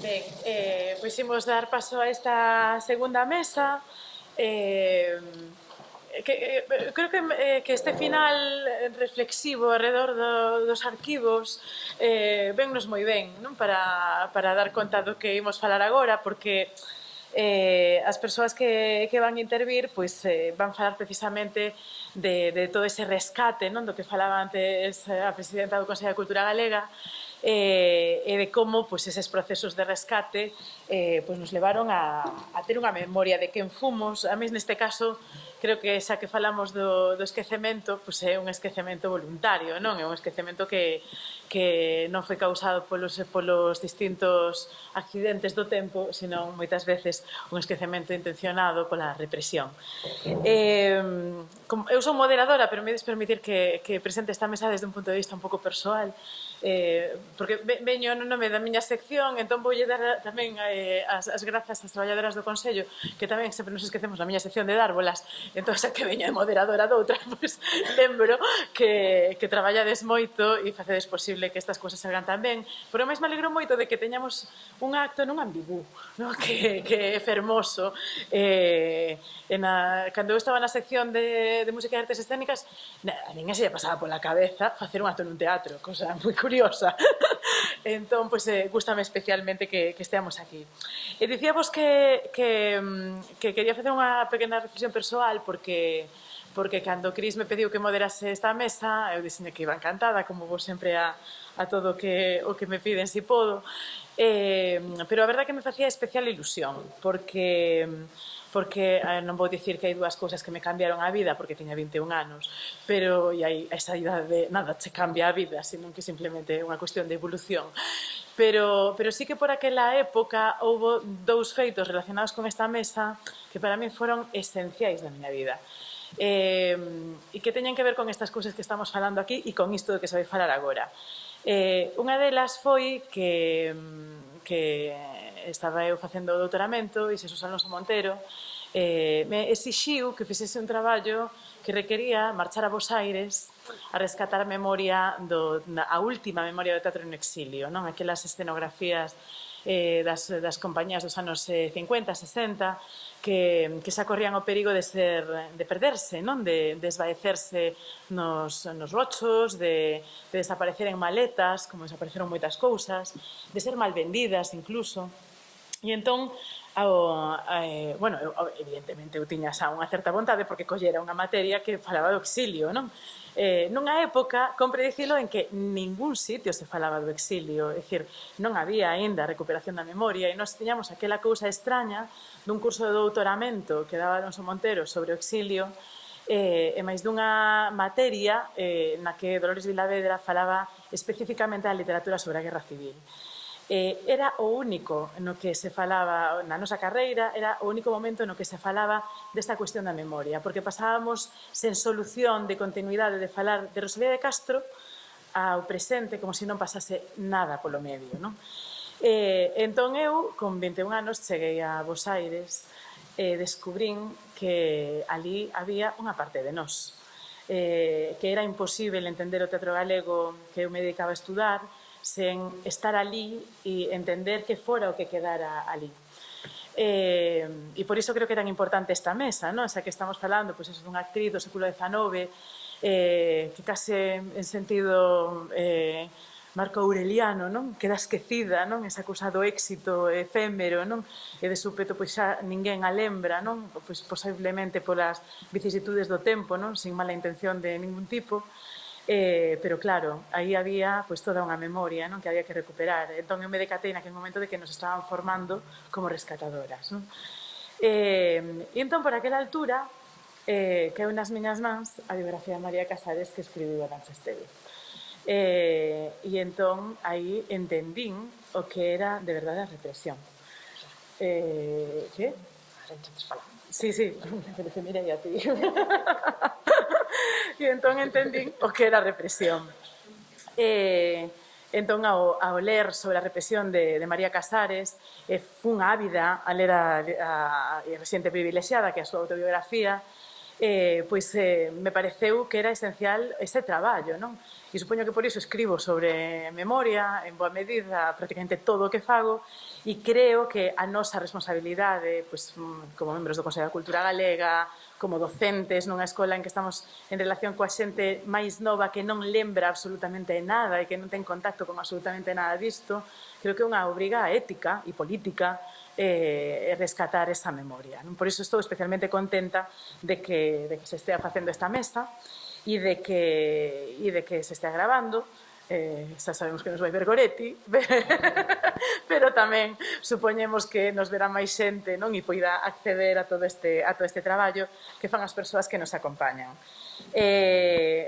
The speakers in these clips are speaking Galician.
Ben, pois imos dar paso a esta segunda mesa. Eh, creo que este final reflexivo alrededor dos arquivos vennos moi ben, non? Para dar conta do que imos falar agora, porque as persoas que van intervir pois, van falar precisamente de todo ese rescate, non? Do que falaba antes a presidenta do Consello de Cultura Galega, e de como pois, eses procesos de rescate pois, nos levaron a ter unha memoria de quen fomos. A mí neste caso creo que xa que falamos do esquecemento, pois é un esquecemento voluntario, non? É un esquecemento que non foi causado polos distintos accidentes do tempo, senón moitas veces un esquecemento intencionado pola represión. Eu son moderadora, pero me ides permitir que presente esta mesa desde un punto de vista un pouco persoal, porque veño no nome da miña sección, entón voulle dar tamén as grazas ás traballadoras do Consello, que tamén sempre nos esquecemos na miña sección de dárbolas, entón xa que veño de moderadora doutra, pois lembro que traballades moito e facedes posible que estas cousas salgan tan ben, pero máis me alegro moito de que teñamos un acto non ambigú, non? Que é fermoso. Cando eu estaba na sección de música e artes escénicas, a ninguén se lle pasaba pola cabeza facer un acto nun teatro, cosa moi curiosa. Entón, pois, gústame especialmente que esteamos aquí. E dicíavos que quería facer unha pequena reflexión persoal porque cando Cris me pediu que moderase esta mesa, eu dixen que iba encantada, como vou sempre a todo o que me piden si podo, pero a verdade que me facía especial ilusión, porque non vou dicir que hai dúas cousas que me cambiaron a vida porque tiña 21 anos, pero e aí esa idade nada che cambia a vida, senón que simplemente é unha cuestión de evolución. Pero sí que por aquela época houve dous feitos relacionados con esta mesa que para mí foron esenciais na miña vida. E que teñen que ver con estas cousas que estamos falando aquí e con isto do que se vai falar agora. Unha delas foi que estaba eu facendo o doutoramento e Xesús Alonso Montero me exixiu que fixese un traballo que requería marchar a Bos Aires a rescatar a memoria a última memoria do teatro en exilio, non? Aquelas escenografías das compañías dos anos 50, 60 que xa corrían o perigo de perderse, non? De esvaecerse nos rochos, de desaparecer en maletas, como desapareceron moitas cousas, de ser mal vendidas incluso. E entón, evidentemente eu tiña xa unha certa vontade porque collera unha materia que falaba do exilio, non? Nunha época, compre dicilo, en que ningún sitio se falaba do exilio, é dicir, non había aínda recuperación da memoria e nós tiñamos aquela cousa extraña dun curso de doutoramento que daba Alonso Montero sobre o exilio e máis dunha materia na que Dolores Vilavedra falaba especificamente da literatura sobre a Guerra Civil. Era o único no que se falaba na nosa carreira, era o único momento no que se falaba desta cuestión da memoria, porque pasábamos sen solución de continuidade de falar de Rosalía de Castro ao presente como se non pasase nada polo medio, non? Entón eu, con 21 anos, cheguei a Bos Aires e descubrín que ali había unha parte de nós, que era imposible entender o teatro galego que eu me dedicaba a estudar sen estar ali e entender que fora o que quedara ali. E por iso creo que é tan importante esta mesa, non? Xa que estamos falando pois, eso, dunha actriz do século XIX que case en sentido Marco Aureliano, non? Queda esquecida, non? Esa cousa do éxito efémero, non? E de súpeto pois xa ninguén a lembra, non? Pois posiblemente polas vicisitudes do tempo, non? Sin mala intención de ningún tipo. Pero claro, aí había pois, toda unha memoria, non? Que había que recuperar. Entón eu me decatei naquele momento de que nos estaban formando como rescatadoras, non? E entón, por aquela altura, caeu nas miñas mans a biografía de María Casares que escribiu Arantxa Esteve. E entón, aí entendín o que era de verdade a represión. Que? Sí, pero te mirei a ti. E entón entendín o que era a represión. Entón, ao ler sobre a represión de María Casares, fun ávida a ler a Residente Privilexiada, que é a súa autobiografía, pois me pareceu que era esencial ese traballo, non? E supoño que por iso escribo sobre memoria, en boa medida, prácticamente todo o que fago, e creo que a nosa responsabilidade, pois, como membros do Consello da Cultura Galega, como docentes nunha escola en que estamos en relación coa xente máis nova que non lembra absolutamente nada e que non ten contacto con absolutamente nada disto, creo que é unha obriga ética e política rescatar esa memoria. Non? Por iso estou especialmente contenta de que se estea facendo esta mesa e de que se estea grabando. Xa sabemos que nos vai ver Goretti, pero tamén supoñemos que nos verá máis xente, non? E poida acceder a todo este traballo que fan as persoas que nos acompañan.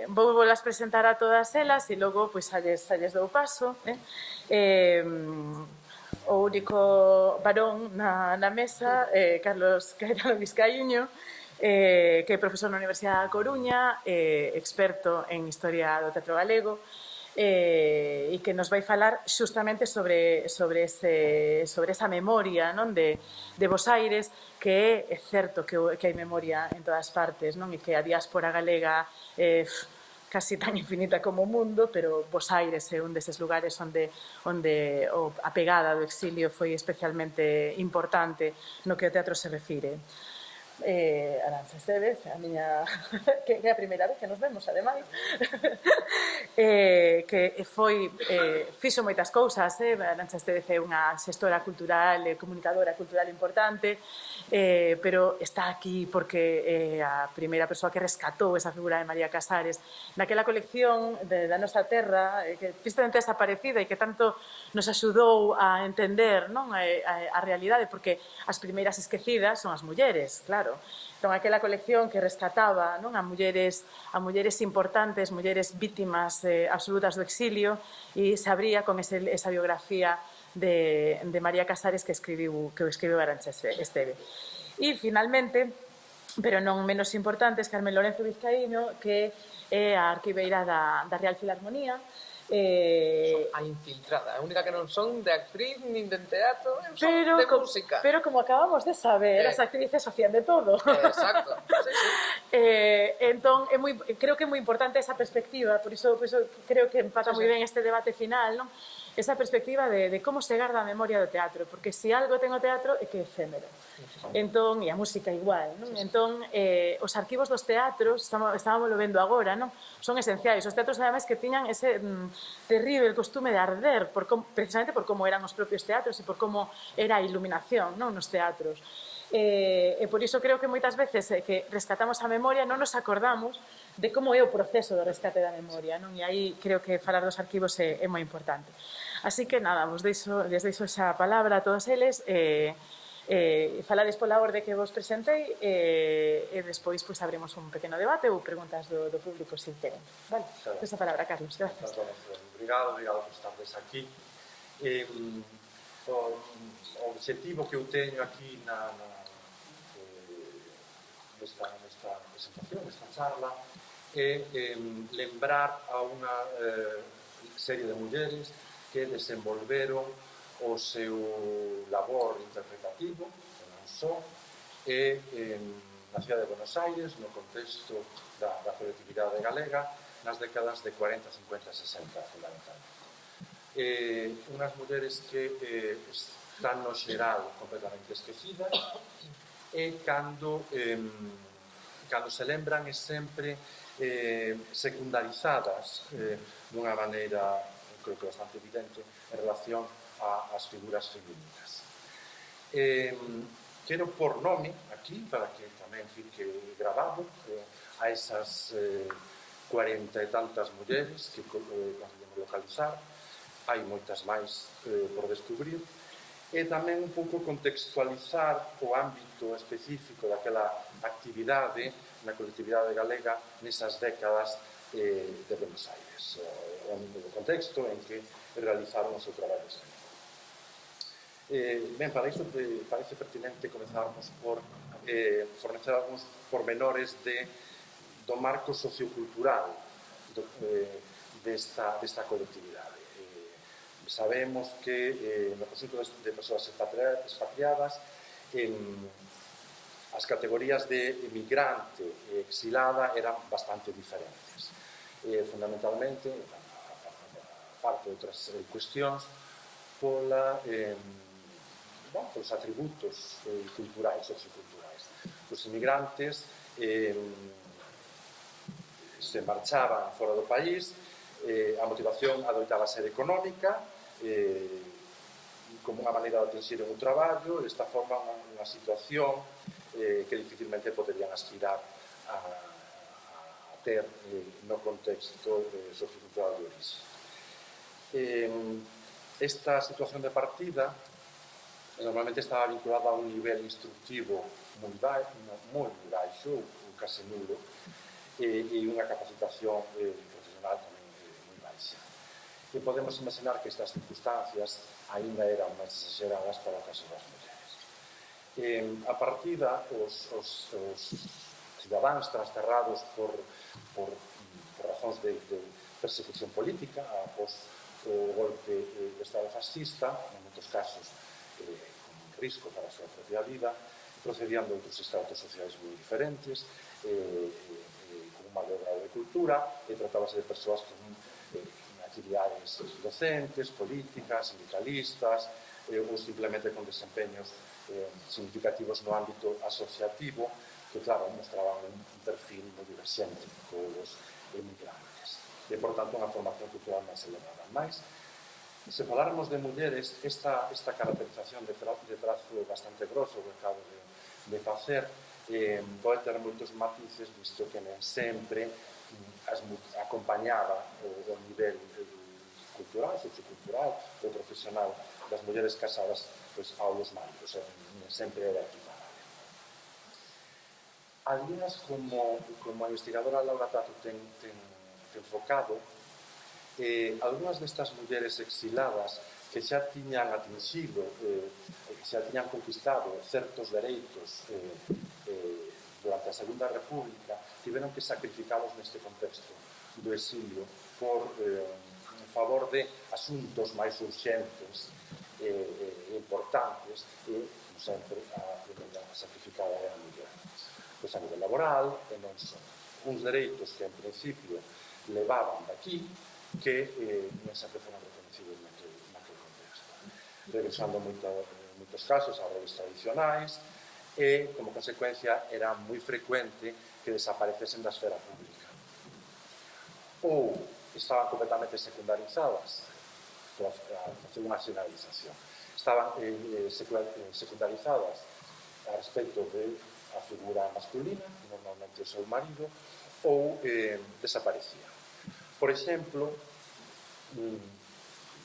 Vou volas presentar a todas elas e logo pois salles dou paso. O único varón na mesa, Carlos Vizcaíño, que é profesor na Universidade da Coruña, experto en Historia do Teatro Galego, e que nos vai falar xustamente sobre esa memoria, non, de Bos Aires, que é certo que hai memoria en todas partes, non, e que a diáspora galega casi tan infinita como o mundo, pero Bos Aires é un deses lugares onde a pegada do exilio foi especialmente importante no que o teatro se refire. Arantxa Estévez, a miña que é a primeira vez que nos vemos, ademais, que foi fixo moitas cousas. Arantxa Estévez é unha xestora cultural, comunicadora cultural importante, pero está aquí porque é a primeira persoa que rescatou esa figura de María Casares naquela colección da nosa terra, que tristemente desaparecida e que tanto nos axudou a entender, non, a realidade, porque as primeiras esquecidas son as mulleres, claro. Entón, aquela colección que rescataba, non, a mulleres importantes, mulleres vítimas absolutas do exilio, e se abría con esa biografía de María Casares que escribiu Arantxa Esteve. E, finalmente, pero non menos importantes, Carmen Lorenzo Vizcaíno, que é a arquiveira da Real Filarmonía, a infiltrada, a única que non son de actriz nin de teatro, son de música. Pero como acabamos de saber, as actrices facían de todo. Exacto, sí. Entón, creo que é moi importante esa perspectiva, por iso creo que empata moi ben este debate final, non? Esa perspectiva de como se garda a memoria do teatro, porque se algo ten o teatro é que é efémero. Entón, e a música igual, non? Entón, os arquivos dos teatros, estábamos vendo agora, non? Son esenciais. Os teatros, ademais, que tiñan ese terrible costume de arder, precisamente por como eran os propios teatros e por como era a iluminación, non, nos teatros. E por iso creo que moitas veces que rescatamos a memoria non nos acordamos de como é o proceso do rescate da memoria, non? E aí creo que falar dos arquivos é moi importante. Así que nada, les deixo xa a palabra a todos eles, falades pola orde que vos presentei e despois abrimos un pequeno debate ou preguntas do público se queren. Vale, esa palabra, Carlos, gracias. Obrigado por estardes aquí. O objetivo que eu teño aquí nesta presentación, nesta charla, é lembrar a unha serie de mulleres que desenvolveron o seu labor interpretativo, non só, na cidade de Buenos Aires, no contexto da colectividade galega, nas décadas de 40, 50, 60, fundamentalmente. Unhas mulleres que están no xeral completamente esquecidas e cando se lembran é sempre secundarizadas dunha maneira, creo que bastante evidente, en relación ás figuras femininas. Quero por nome aquí, para que tamén fique grabado, a esas 40 e tantas mulleres que conseguimos localizar. Hai moitas máis por descubrir, e tamén un pouco contextualizar o ámbito específico daquela actividade na colectividade galega nesas décadas de Buenos Aires, o contexto en que realizaron o seu traballo escénico. Ben, para iso parece pertinente comezarmos por fornecer algúns pormenores do marco sociocultural desta colectividade. Sabemos que no conxunto de persoas expatriadas as as categorías de emigrante e exilada eran bastante diferentes. Fundamentalmente, parte de outras cuestións, polos atributos culturais, socioculturais. Os inmigrantes se marchaban fora do país, a motivación adoitaba ser económica, como unha maneira de atingir un traballo, desta forma unha situación que dificilmente poderían aspirar a ter no contexto sociocultural de orixe. Esta situación de partida normalmente estaba vinculada a un nivel instructivo moi baixo, ou case nulo, e unha capacitación profesional tamén moi baixa. E podemos imaginar que estas circunstancias aínda eran máis exageradas para o caso das mulleres. A partida, os cidadáns transterrados por razóns de persecución política após o golpe de Estado fascista, en moitos casos con risco para a súa propia vida, procedían de outros estratos sociais moi diferentes, con un maior grado de cultura, e tratábase de persoas con actividades docentes, políticas, sindicalistas, ou simplemente con desempeños significativos no ámbito asociativo, que, claro, mostraban un perfil moi diverxente cos emigrantes. E, por tanto, unha formación cultural máis elevada. Mais, se faláramos de mulleres, esta caracterización de trazo bastante grosso que acabo de facer pode ter moitos matices, visto que non sempre acompañaba o nivel cultural, sociocultural ou profesional das mulleres casadas aos maridos, sempre era equiparable. Algunhas, como a investigadora Laura Tato ten enfocado, algunhas destas mulleres exiladas que xa tiñan atingido, que xa tiñan conquistado certos dereitos durante a Segunda República, tiveron que sacrificalos neste contexto do exilio en favor de asuntos máis urxentes e importantes, e, como sempre, a sacrificada era a muller. Pois a nivel laboral, e non son uns dereitos que, en principio, levaban daqui, que non sempre foron reconocidos naquele contexto. Regresando moitos casos ás redes tradicionais, e, como consecuencia, era moi frecuente que desaparecesen da esfera pública. Ou estaban completamente secundarizadas, para facer unha generalización. Estaban secundarizadas a respecto de a figura masculina, normalmente o seu marido, ou desaparecía. Por exemplo,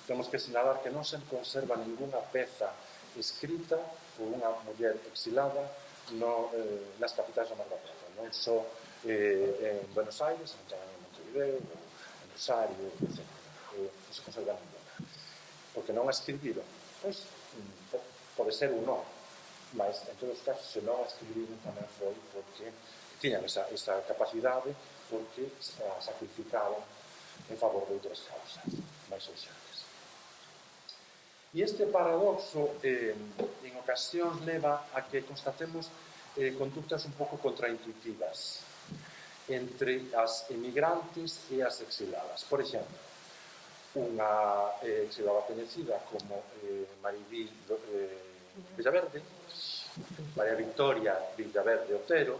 temos que sinalar que non se conserva ninguna peza escrita por unha muller exilada nas capitais da Inglaterra, non só en Buenos Aires, en Montevideo, en Rosario, etc. Non se conserva ninguna. Porque non a escribiron. Pois, pode ser un non, mas en todos os casos, se non a escribiron, tamén foi porque tiñan esa capacidade, porque a sacrificaban en favor de outras causas máis urxentes. E este paradoxo en ocasións leva a que constatemos conductas un pouco contraintuitivas entre as emigrantes e as exiladas. Por exemplo, unha exilada coñecida como María Victoria Villaverde Otero,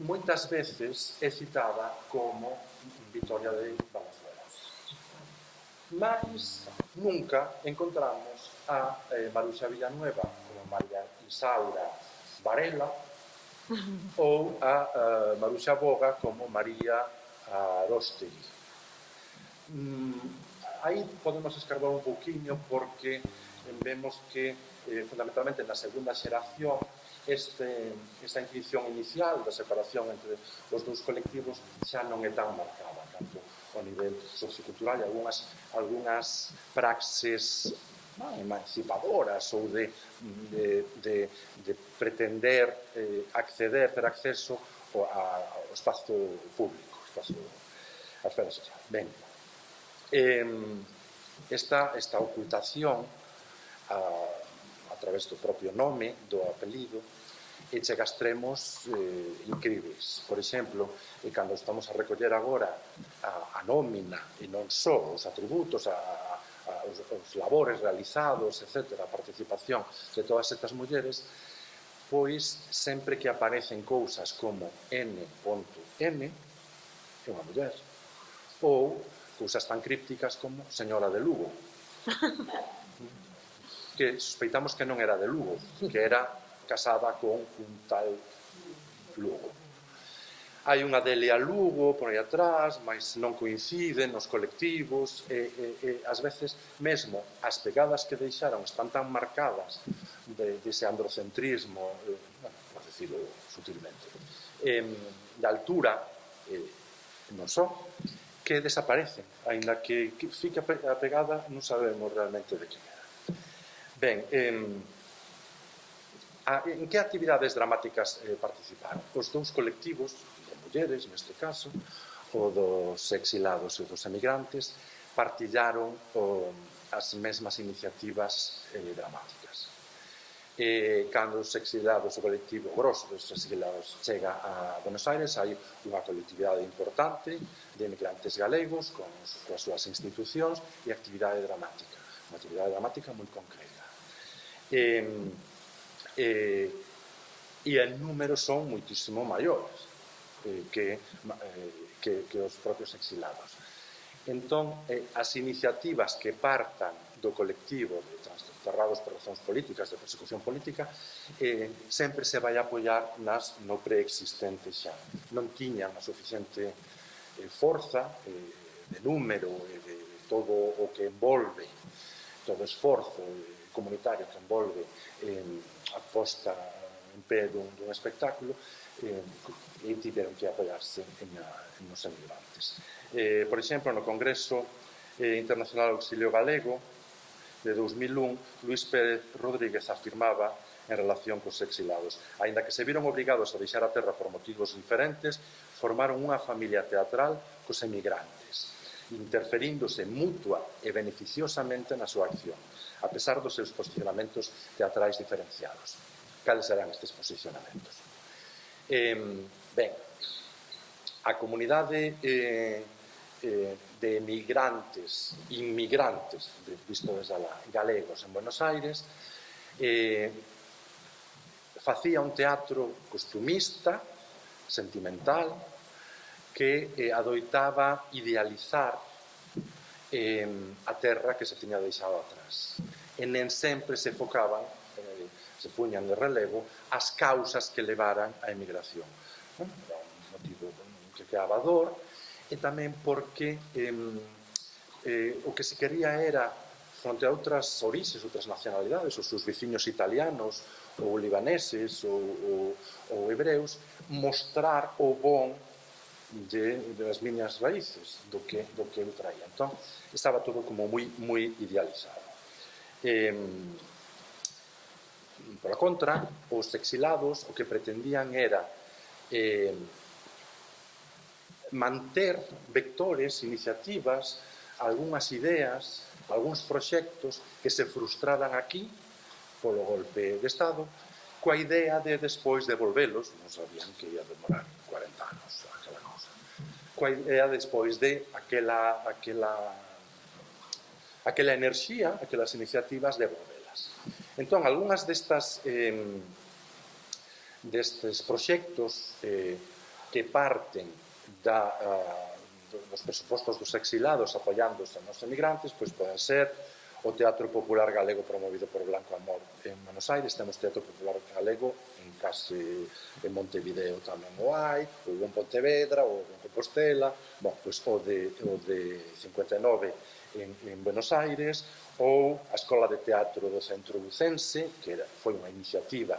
moitas veces é citada como Victoria de Valenzuela. Mas nunca encontramos a Maruxa Villanueva como María Isaura Varela ou a Maruxa Boga como María Aróstegui. Aí podemos escarbar un pouquiño porque vemos que fundamentalmente na segunda xeración esta intuición inicial da separación entre os dous colectivos xa non é tan marcada tanto ao nivel sociocultural, e algunhas praxes emancipadoras ou de pretender ter acceso ao espazo público, a esfera social. Ben, esta ocultación a través do propio nome, do apelido, e chega a extremos incríveis. Por exemplo, cando estamos a recoller agora a nómina, e non só os atributos, os labores realizados, etc., a participación de todas estas mulleres, pois sempre que aparecen cousas como N.M, é unha muller, ou cousas tan crípticas como señora de Lugo, que sospeitamos que non era de Lugo, que era casada con un tal Lugo. Hai unha Delia Lugo por aí atrás, mas non coinciden nos colectivos, e ás veces mesmo as pegadas que deixaron están tan marcadas dese androcentrismo, por decirlo sutilmente, de altura, non só, que desaparecen, aínda que fica a pegada, non sabemos realmente de quen era. Ben, en que actividades dramáticas participaron? Os dous colectivos de mulleres, neste caso, o dos exilados e dos emigrantes, partillaron as mesmas iniciativas dramáticas. Cando os exilados, o colectivo grosso dos exilados chega a Buenos Aires, hai unha colectividade importante de emigrantes galegos coas súas institucións e actividade dramática, unha actividade dramática moi concreta. E en números son moitísimo maiores que os propios exilados. Entón, as iniciativas que partan do colectivo de desterrados por razóns políticas, de persecución política, sempre se vai apoiar no preexistente xa. Non tiñan a suficiente forza de número e de todo o que envolve, todo o esforzo comunitario que envolve a posta en pé dun espectáculo, e tiveron que apoiarse nos emigrantes. Por exemplo, no Congreso Internacional Auxilio Galego de 2001, Luís Pérez Rodríguez afirmaba en relación cos exilados: aínda que se viron obrigados a deixar a terra por motivos diferentes, formaron unha familia teatral cos emigrantes, interferíndose mutua e beneficiosamente na súa acción, a pesar dos seus posicionamentos teatrais diferenciados. Cales serán estes posicionamentos? Ben, a comunidade de emigrantes, inmigrantes, visto desde galegos en Buenos Aires, facía un teatro costumista, sentimental, que adoitaba idealizar a terra que se tiña deixado atrás. E nen sempre se focaban, se puñan de relevo, as causas que levaran á emigración. Era un motivo que creaba dor, e tamén porque o que se quería era, fronte a outras orixes, outras nacionalidades, os seus veciños italianos, ou libaneses, ou hebreus, mostrar o bon das miñas raíces, do que eu traía. Entón, estaba todo como moi idealizado. Por a contra, os exilados o que pretendían era manter vectores, iniciativas, algunhas ideas, algúns proxectos que se frustraran aquí polo golpe de Estado, coa idea de despois devolvelos, non sabían que ia demorar 40 anos aquela cosa, coa idea despois de aquela enerxía, aquelas iniciativas, devolvelas. Entón, algunhas destes proxectos que parten dos presupostos dos exilados apoiándose nos emigrantes, pois poden ser o Teatro Popular Galego promovido por Blanco Amor en Buenos Aires, temos Teatro Popular Galego en Montevideo tamén o hai, ou en Pontevedra, ou en Compostela, pois o de 59 en Buenos Aires, ou a Escola de Teatro do Centro Lucense, que foi unha iniciativa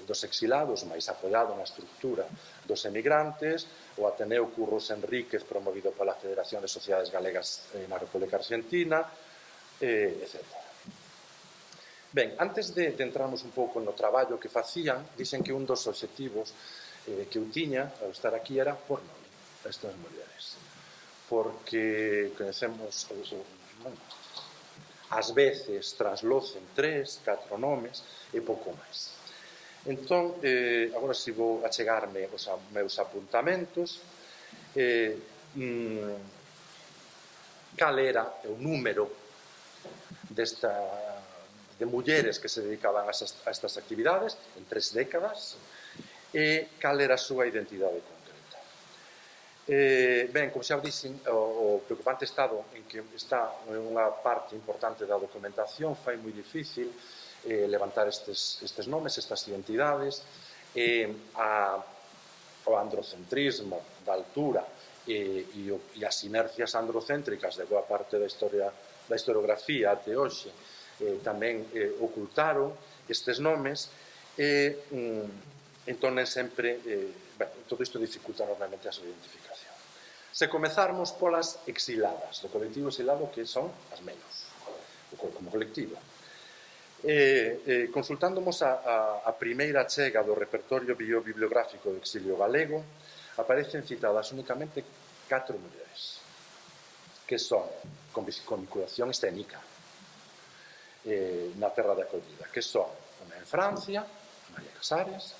dos exilados, máis apoiado na estructura dos emigrantes, o Ateneo Curros Enríquez, promovido pola Federación de Sociedades Galegas na República Argentina, etc. Ben, antes de entrarmos un pouco no traballo que facían, dixen que un dos obxectivos que eu tiña ao estar aquí era por nome a estas mulleres, porque conhecemos ás veces traslocen 3, 4 nomes e pouco máis. Entón, agora si vou achegarme aos meus apuntamentos, cal era o número de mulleres que se dedicaban a estas actividades en 3 décadas e cal era a súa identidade concreta. Ben, como xa dixen, o preocupante estado en que está unha parte importante da documentación fai moi difícil levantar estes nomes, estas identidades, o androcentrismo da altura e as inercias androcéntricas de boa parte da historiografía até hoxe tamén ocultaron estes nomes e entón sempre todo isto dificulta normalmente a súa identificación. Se comezarmos polas exiladas do colectivo exilado, que son as menos como colectivo, consultándomos a primeira chega do repertorio bibliográfico do exilio galego, aparecen citadas únicamente 4 mulleres que son con vinculación escénica na terra de acollida, que son unha en Francia, María Casares,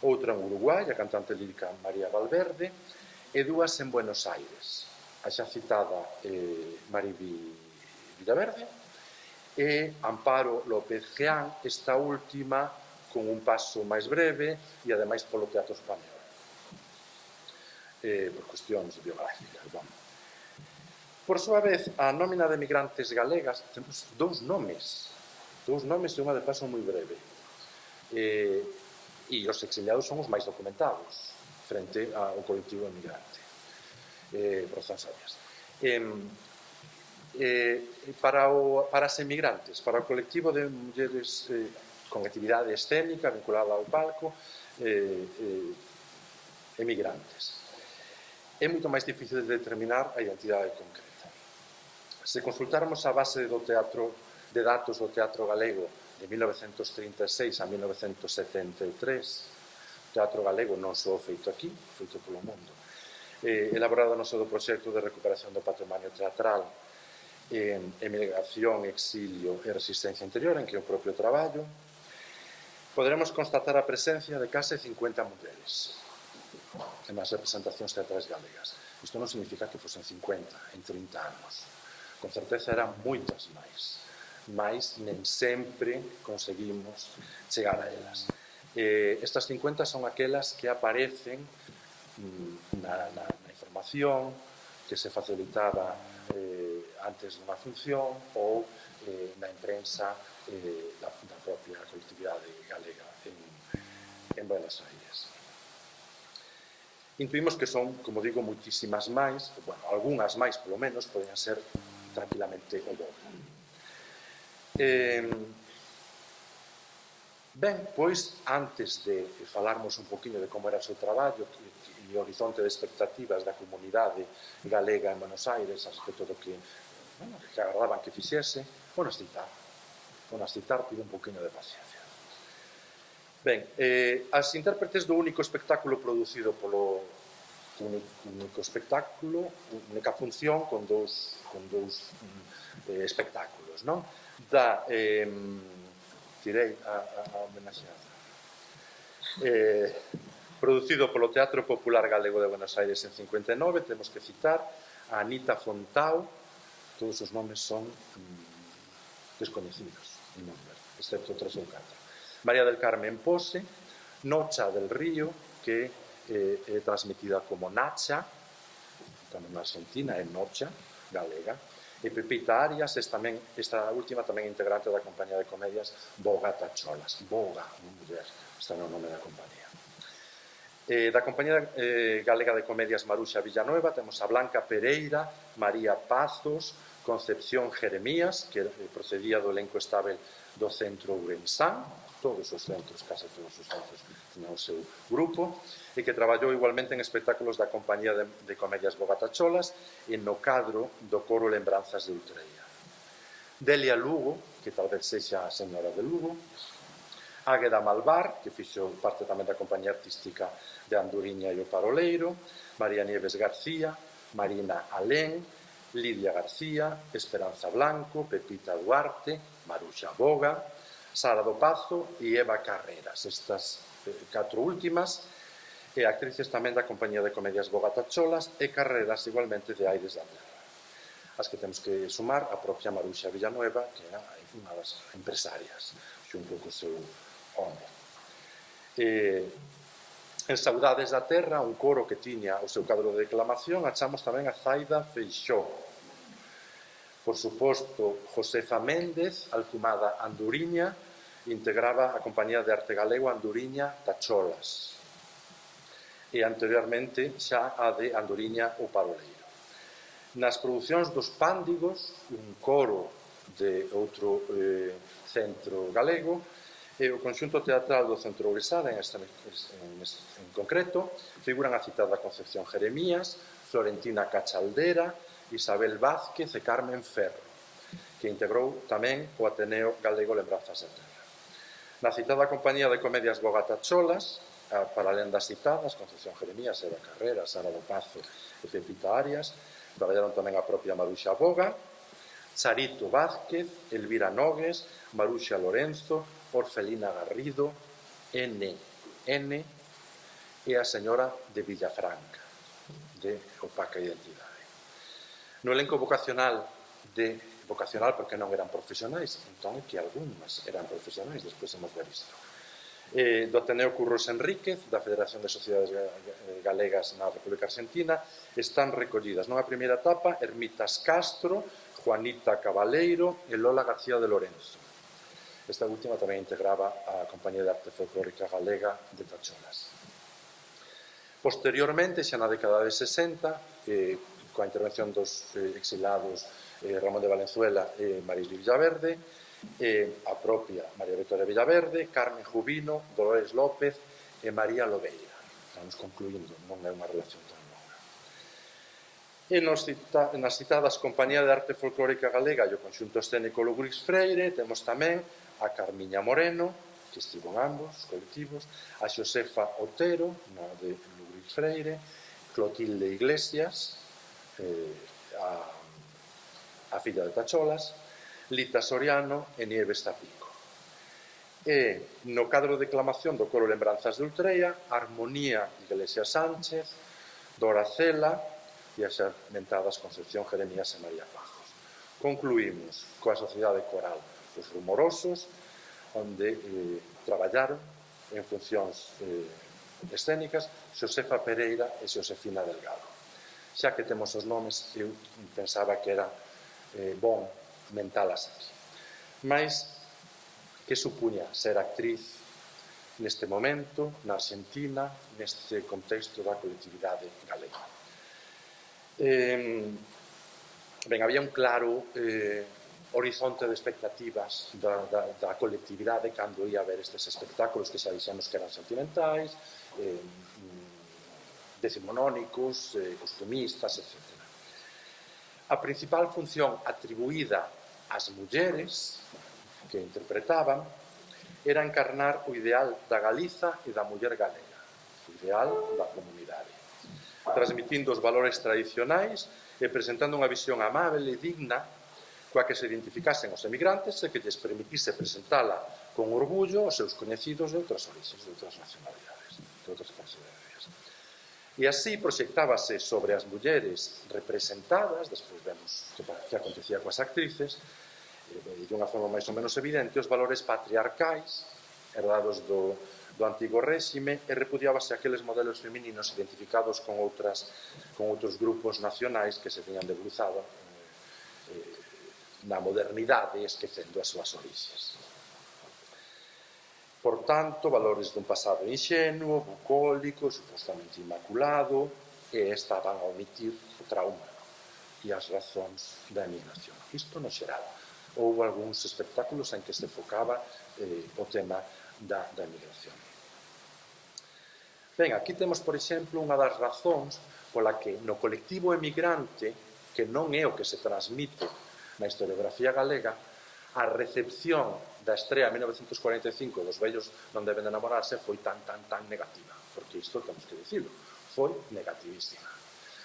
outra en Uruguai, a cantante lírica María Valverde, e 2 en Buenos Aires, a xa citada Mariby Villaverde e Amparo López Geán, esta última con un paso máis breve e ademais polo Teatro Español, por cuestións biográficas. Por súa vez, a nómina de migrantes galegas, temos 2 nomes e unha de paso moi breve. E os exiliados son os máis documentados frente ao colectivo emigrante, por razóns obvias. Para as emigrantes, para o colectivo de mulleres con actividade escénica vinculada ao palco, emigrantes, é moito máis difícil de determinar a identidade concreta. Se consultarmos a base de datos do teatro galego de 1936 a 1973, o teatro galego non só feito aquí, feito polo mundo, elaborado no seu proxecto de recuperación do patrimonio teatral, emigración, exilio e resistencia interior, en que o propio traballo, poderemos constatar a presencia de case 50 mulleres en as representacións teatrais galegas. Isto non significa que fosen 50 en 30 anos. Con certeza eran moitas máis, mas nen sempre conseguimos chegar a elas. Estas 50 son aquelas que aparecen na información que se facilitaba antes dunha función ou na imprensa da propia colectividade galega en Buenos Aires. Intuímos que son, como digo, moitísimas máis, bueno, algunhas máis polo menos, podían ser tranquilamente o doble. Ben, pois, antes de falarmos un poquinho de como era o seu traballo e o horizonte de expectativas da comunidade galega en Buenos Aires a respecto do que agardaban que fixese, vou nas citar, pido un poquinho de paciencia. Ben, as intérpretes do único espectáculo producido polo única función con dous espectáculos, non? Tirei a homenaxeada. Producido polo Teatro Popular Galego de Buenos Aires en 59, temos que citar a Anita Fontao, todos os nomes son descoñecidos, excepto 3 ou 4. María del Carmen Pose, Nocha del Río, que é transmitida como Nacha, tamén na Argentina é Nocha, galega, e Pepita Arias, esta última tamén integrante da compañía de comedias Boga Tacholas. Boga, muller, está no nome da compañía. Da compañía galega de comedias Maruxa Villanueva temos a Blanca Pereira, María Pazos, Concepción Jeremías, que procedía do elenco estável do Centro Ourensán, todos os centros, case todos os centros, tiñan o seu grupo, e que traballou igualmente en espectáculos da compañía de comedias Bogatacholas e no cadro do coro Lembranzas de Utreia. Delia Lugo, que talvez sexa a señora de Lugo, Águeda Malvar, que fixo parte tamén da compañía artística de Anduriña e o Paroleiro, María Nieves García, Marina Alén, Lidia García, Esperanza Blanco, Pepita Duarte, Maruxa Boga, Sara do Pazo e Eva Carreras. Estas 4 últimas e actrices tamén da compañía de comedias Bogatacholas e Carreras igualmente de Aires da Terra. As que temos que sumar a propia Maruxa Villanueva, que era unha das empresarias, xunto co seu home. En Saudades da Terra, un coro que tiña o seu cadro de declamación, achamos tamén a Zaida Feixó. Por suposto, Josefa Méndez, alcumada Anduriña, integraba a compañía de arte galego Anduriña Tacholas. E anteriormente xa a de Anduriña o Paroleiro. Nas producións dos Pándigos, un coro de outro centro galego, e o conxunto teatral do Centro Ourensá, en concreto, figuran a citada Concepción Jeremías, Florentina Cachaldera, Isabel Vázquez e Carmen Ferro, que integrou tamén o Ateneo Galego Lembranzas da Terra. Na citada compañía de comedias Bogatacholas, para alén das citadas, Concepción Jeremías, Eva Carreras, Sara do Pazo e Pepita Arias, traballaron tamén a propia Maruxa Boga, Charito Vázquez, Elvira Nogues, Maruxa Lorenzo, Orfelina Garrido, N. e a señora de Villafranca, de Opaca Identidade. No elenco vocacional porque non eran profesionais, entón que algúnas eran profesionais, despois hemos ver isto. Do Ateneo Curros Enríquez, da Federación de Sociedades Galegas na República Argentina, están recollidas nunha primeira etapa Ermitas Castro, Juanita Cabaleiro e Lola García de Lorenzo. Esta última tamén integraba a Compañía de Arte Folclórica Galega de Tacholas. Posteriormente, xa na década de 60, coa intervención dos exilados Ramón de Valenzuela e Maris Villaverde, a propia María Victoria Villaverde, Carmen Jubino, Dolores López e María Lobeira. Estamos concluindo, non é unha relación tan longa. E nas citadas Compañía de Arte Folclórica Galega e o conxunto escénico Lugrix Freire temos tamén a Carmiña Moreno, que estivo en ambos colectivos, a Xosefa Otero, na de Lugrix Freire, Clotilde Iglesias, a filla de Tacholas, Lita Soriano e Nieves Zapico. E no cadro de declamación do coro Lembranzas de Ultreia, Armonía Iglesias Sánchez, Dora Cela e as xa mentadas Concepción Jeremías e María Pajos. Concluímos coa Sociedade Coral Os Rumorosos, onde traballaron en funcións escénicas Xosefa Pereira e Xosefina Delgado. Xa que temos os nomes, eu pensaba que era bon mentalas aquí. Mais, que supuña ser actriz neste momento, na Argentina, neste contexto da colectividade galega? Ben, había un claro horizonte de expectativas da colectividade cando ia ver estes espectáculos que xa dixemos que eran sentimentais, decimonónicos, costumistas, etc. A principal función atribuída ás mulleres que interpretaban era encarnar o ideal da Galiza e da muller galega, o ideal da comunidade, transmitindo os valores tradicionais e presentando unha visión amável e digna coa que se identificasen os emigrantes e que lles permitise presentala con orgullo aos seus coñecidos de outras orixes, de outras nacionalidades, de outras procedencias. E así proxectábase sobre as mulleres representadas, despois vemos que acontecía coas actrices, de unha forma máis ou menos evidente, os valores patriarcais herdados do antigo réxime e repudiábase aqueles modelos femininos identificados con outros grupos nacionais que se tiñan debruzado na modernidade esquecendo as súas orixes. Por tanto, valores dun pasado inxenuo, bucólico, supostamente inmaculado, e estaban a omitir o trauma e as razóns da emigración. Isto no xeral. Houve algúns espectáculos en que se focaba o tema da emigración. Ben, aquí temos, por exemplo, unha das razóns pola que no colectivo emigrante, que non é o que se transmite na historiografía galega, a recepción da estrea en 1945 dos vellos non deben de enamorarse foi tan negativa, porque isto temos que dicirlo, foi negativísima.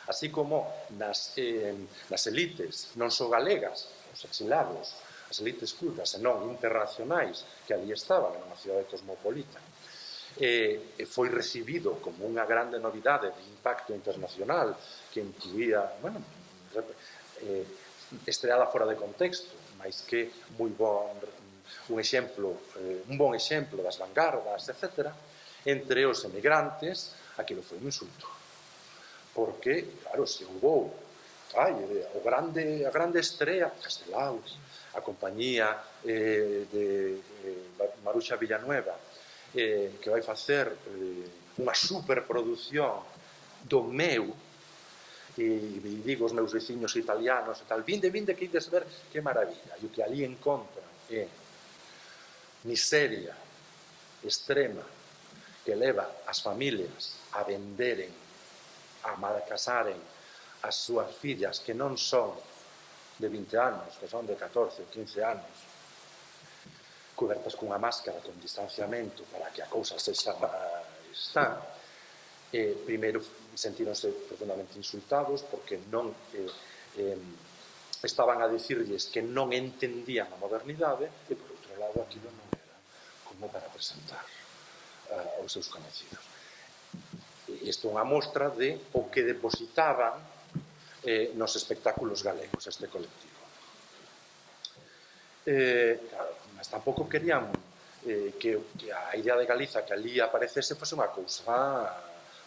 Así como nas elites non só galegas, os exilados, as elites cultas, senón internacionais, que ali estaban, nunha cidade cosmopolita. Foi recibido como unha grande novidade de impacto internacional que incluía, bueno, estreada fora de contexto, máis que un bon exemplo das vanguardas, etc. Entre os emigrantes, aquilo foi un insulto. Porque, claro, se houve a grande estrea, Castelaus, a compañía de Maruxa Villanueva, que vai facer unha superproducción do meu, e digo os meus veciños italianos e tal, vinde que ides ver que maravilla, e o que ali encontran é miseria extrema que leva as familias a venderen, a malcasaren as súas fillas que non son de 20 anos, que son de 14 ou 15 anos, cobertas cunha máscara con distanciamento para que a cousa sexa máis primeiro sentíronse profundamente insultados porque non estaban a dicirlles que non entendían a modernidade e por outro lado aquilo non era como para presentar aos seus conocidos. Isto é unha mostra de o que depositaban nos espectáculos galegos este colectivo. Claro, mas tampouco querían que a idea de Galiza que ali aparecese fose unha cousa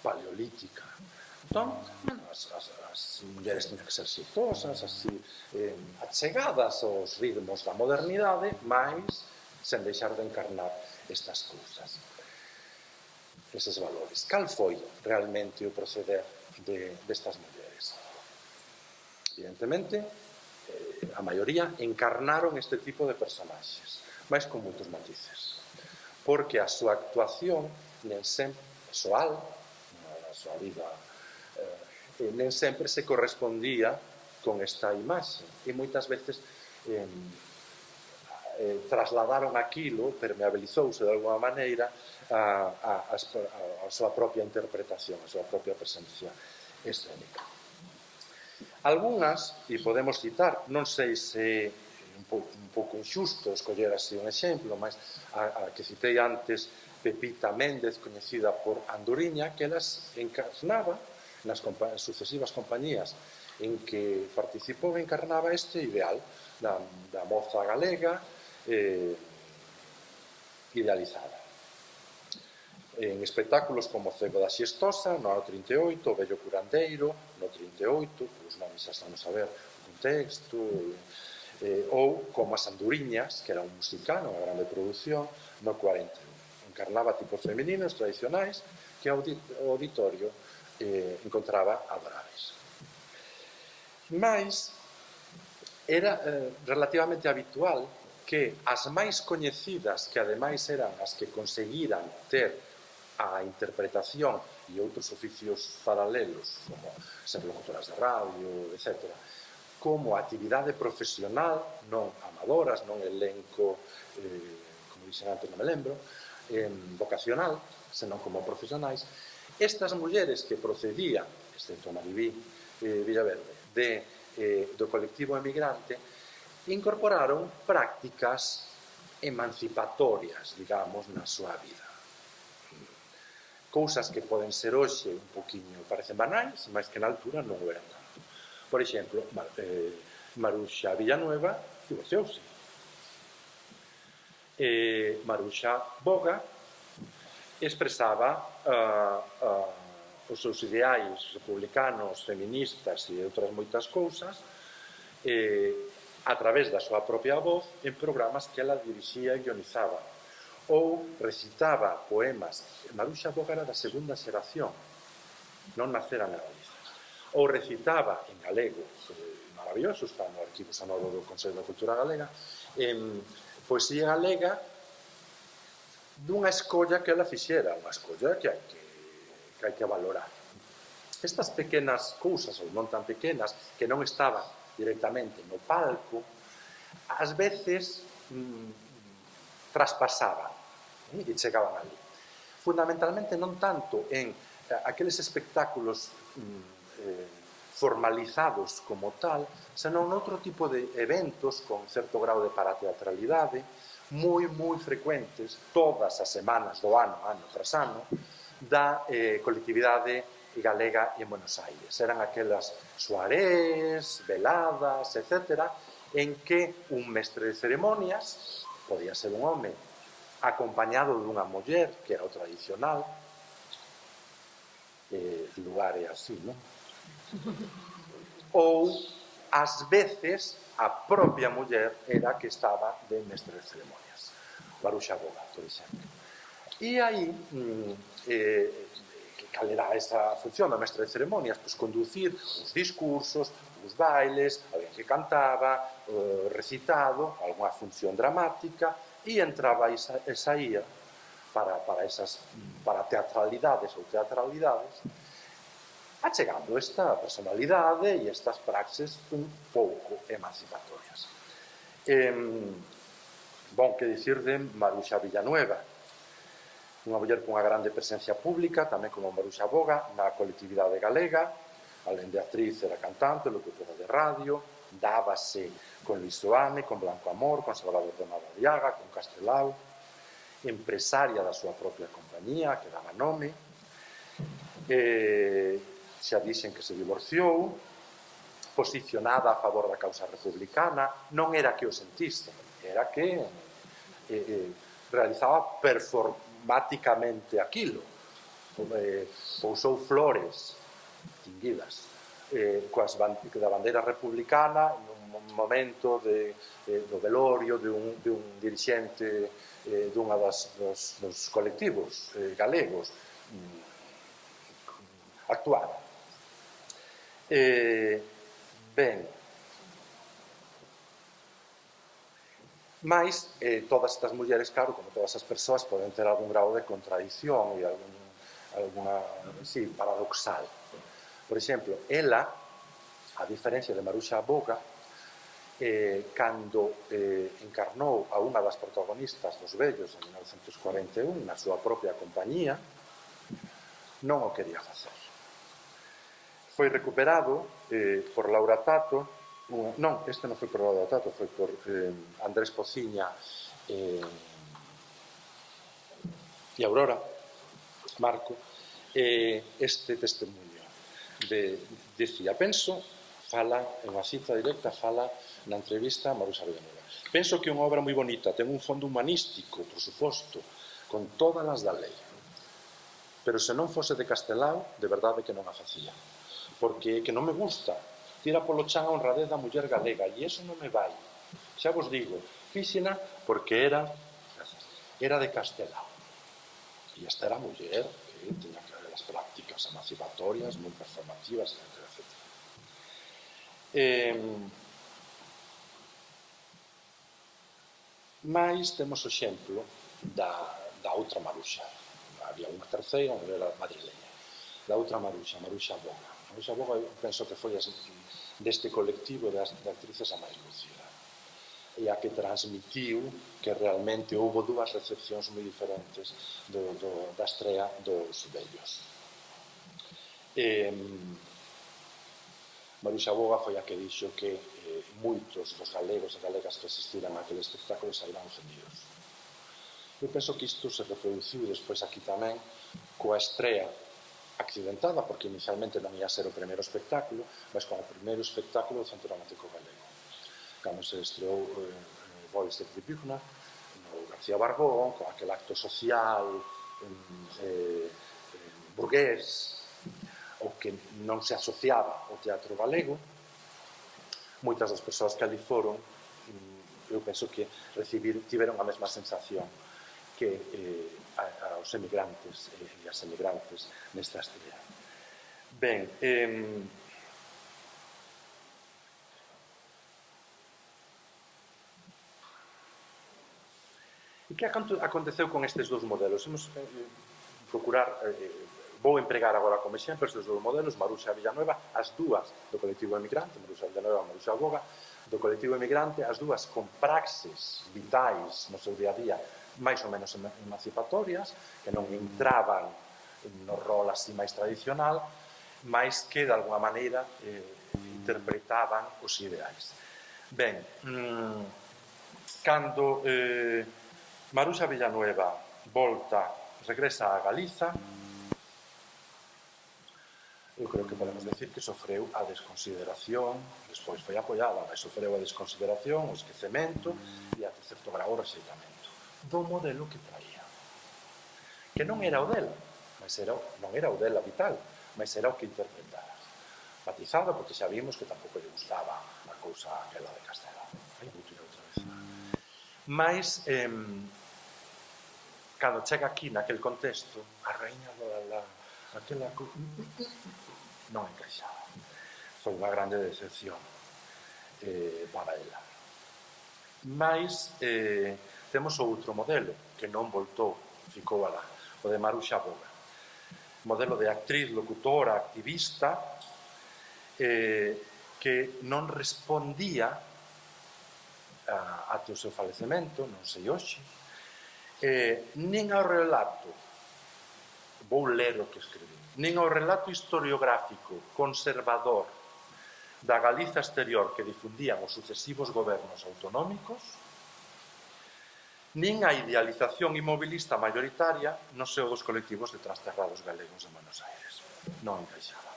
paleolítica. Entón, as mulleres tiñan que ser xeitosas, así, achegadas aos ritmos da modernidade, mais sen deixar de encarnar estas cousas, eses valores. Cal foi realmente o proceder destas mulleres? Evidentemente, a maioría encarnaron este tipo de personaxes, mas con moitos matices, porque a súa actuación nen sempre persoal, a súa vida nen sempre se correspondía con esta imaxe, e moitas veces trasladaron aquilo, permeabilizouse de alguma maneira a súa propia interpretación, a súa propia presencia escénica. Algúnas, e podemos citar, non sei se un pouco injusto escoller así un exemplo, mas a que citei antes, Pepita Méndez, coñecida por Andoriña, que elas encarnaba nas sucesivas compañías en que participou, encarnaba este ideal da moza galega idealizada. En espectáculos como Cego da Xestosa, no ano 38, o Vello Curandeiro, no 38, os nomes xa estamos a ver o contexto, ou como As Andoriñas, que era un musical, unha grande produción, no 41. Encarnaba tipos femininos tradicionais que o auditorio encontraba adoráveis. Mais era relativamente habitual que as máis coñecidas, que ademais eran as que conseguiran ter a interpretación e outros oficios paralelos, como ser locutoras de radio, etc., como actividade profesional, non amadoras, non elenco, como dixen antes, non me lembro, vocacional, senón como profesionais, estas mulleres que procedían, excepto Maribí Villaverde, do colectivo emigrante, incorporaron prácticas emancipatorias, digamos, na súa vida. Cousas que poden ser hoxe un poquinho, parecen banais, mas que na altura non o eran tanto. Por exemplo, Maruxa Villanueva divorciouse. Maruxa Boga expresaba os seus ideais republicanos, feministas e outras moitas cousas a través da súa propia voz en programas que ela dirixía e guionizaba, ou recitaba poemas. Maruxa Boga era da segunda xeración, non nacera na Galiza, ou recitaba en galego, maravilloso, está no arquivo sonoro do Consello da Cultura Galega, poesía galega dunha escolla que ela fixera, unha escolla que hai que valorar. Estas pequenas cousas, ou non tan pequenas, que non estaban directamente no palco, ás veces traspasaban e chegaban ali. Fundamentalmente non tanto en aqueles espectáculos formalizados como tal, senón noutro tipo de eventos con certo grau de parateatralidade, moi frecuentes todas as semanas do ano, ano tras ano, da colectividade galega en Buenos Aires. Eran aquelas soarés, veladas, etc., en que un mestre de ceremonias, podía ser un home, acompañado dunha muller, que era o tradicional, lugar é así, non? Ou, ás veces, a propia muller era que estaba de mestre de ceremonias. Maruxa Boga, por exemplo. E aí, cal era esa función da mestre de ceremonias? Pois conducir os discursos, os bailes, alguén que cantaba, recitado, alguna función dramática, e entraba e saía para teatralidades ou teatralidades, achegando esta personalidade e estas praxes un pouco emancipatorias. Bon, que dicir de Maruxa Villanueva, unha muller cunha grande presencia pública, tamén como Maruxa Boga, na colectividade galega, alén de actriz era cantante, locutora de radio, dábase con Luis Soane, con Blanco Amor, con Salvador de Madariaga, con Castelao, empresaria da súa propia compañía, que daba nome, xa dixen que se divorciou, posicionada a favor da causa republicana, non era que o sentiste, era que realizaba performáticamente aquilo, pousou flores tinguidas da bandeira republicana nun momento do velorio de un dirixente dunha dos colectivos galegos actual. Ben, mais todas estas mulleres, claro, como todas as persoas, poden ter algún grau de contradición e alguna, sí, paradoxal. Por exemplo, ela, a diferencia de Maruxa Boga, cando encarnou a unha das protagonistas dos vellos en 1941 na súa propia compañía, non o quería facer. Foi recuperado por Laura Tato, non, este non foi por Laura Tato, foi por Andrés Pociña e Aurora Marco, este testemunho decía, penso, fala, en unha cita directa, fala na entrevista a Maruxa Villanueva. Penso que é unha obra moi bonita, ten un fondo humanístico, por suposto, con todas as da lei. Pero se non fose de Castelao, de verdade que non a facía. Porque que non me gusta, tira polo chan a honradez da muller galega, e iso non me vai. Xa vos digo, fíxena porque era de Castelao. E esta era a muller que tiña que ver as prácticas emancipatorias, moi performativas, etc. Mais temos o exemplo da outra Maruxa. Había unha terceira, unha era madrileña. Da outra Maruxa, Maruxa Boga. Maruxa Boga, eu penso que foi deste colectivo de actrices a máis lucida. E a que transmitiu que realmente houve dúas recepcións moi diferentes da estrea dos vellos. Maruxa Boga foi a que dixo que moitos dos galegos e galegas que asistiran a aquel espectáculo saíran ofendidos. Eu penso que isto se reproduciu despois aquí tamén coa estrea accidentada, porque inicialmente non ia ser o primeiro espectáculo, mas con o primeiro espectáculo do Centro Dramático Galego. Cando se estreou Boys de Tribuna, no García Barbón, con aquel acto social burgués, o que non se asociaba ao teatro galego, moitas das persoas que ali foron, eu penso que tiveron a mesma sensación que aos emigrantes e as emigrantes nesta estrea. Ben, e que aconteceu con estes dous modelos? Imos procurar, vou empregar agora como exemplo estes dous modelos, Maruxa Villanueva, as dúas do colectivo emigrante, Maruxa Villanueva e Maruxa Boga, do colectivo emigrante, as dúas con praxes vitais no seu día a día máis ou menos emancipatorias, que non entraban no rol así máis tradicional, máis que de alguma maneira interpretaban os ideais. Ben, cando Maruxa Villanueva regresa a Galiza, eu creo que podemos decir que sofreu a desconsideración, despois foi apoiada, mas sofreu a desconsideración, o esquecemento e até certo grau o rexeitamento do modelo que traía, que non era o dela, non era o dela vital, mas era o que interpretara, matizado porque xa vimos que tampouco lle gustaba a cousa aquela de Castela. Ai, vou tirar outra vez. Mas cando chega aquí naquel contexto, a raíña aquela non encaixaba. Foi unha grande decepción para ela. Mais temos outro modelo que non voltou, ficou alá, o de Maruxa Boga. Modelo de actriz, locutora, activista, que non respondía até o seu falecemento, non sei hoxe, nin ao relato, vou ler o que escribí, nin ao relato historiográfico conservador da Galiza exterior que difundían os sucesivos gobernos autonómicos, nin a idealización inmobilista mayoritaria no seo dos colectivos de transterrados galegos de Buenos Aires. Non encaixaba.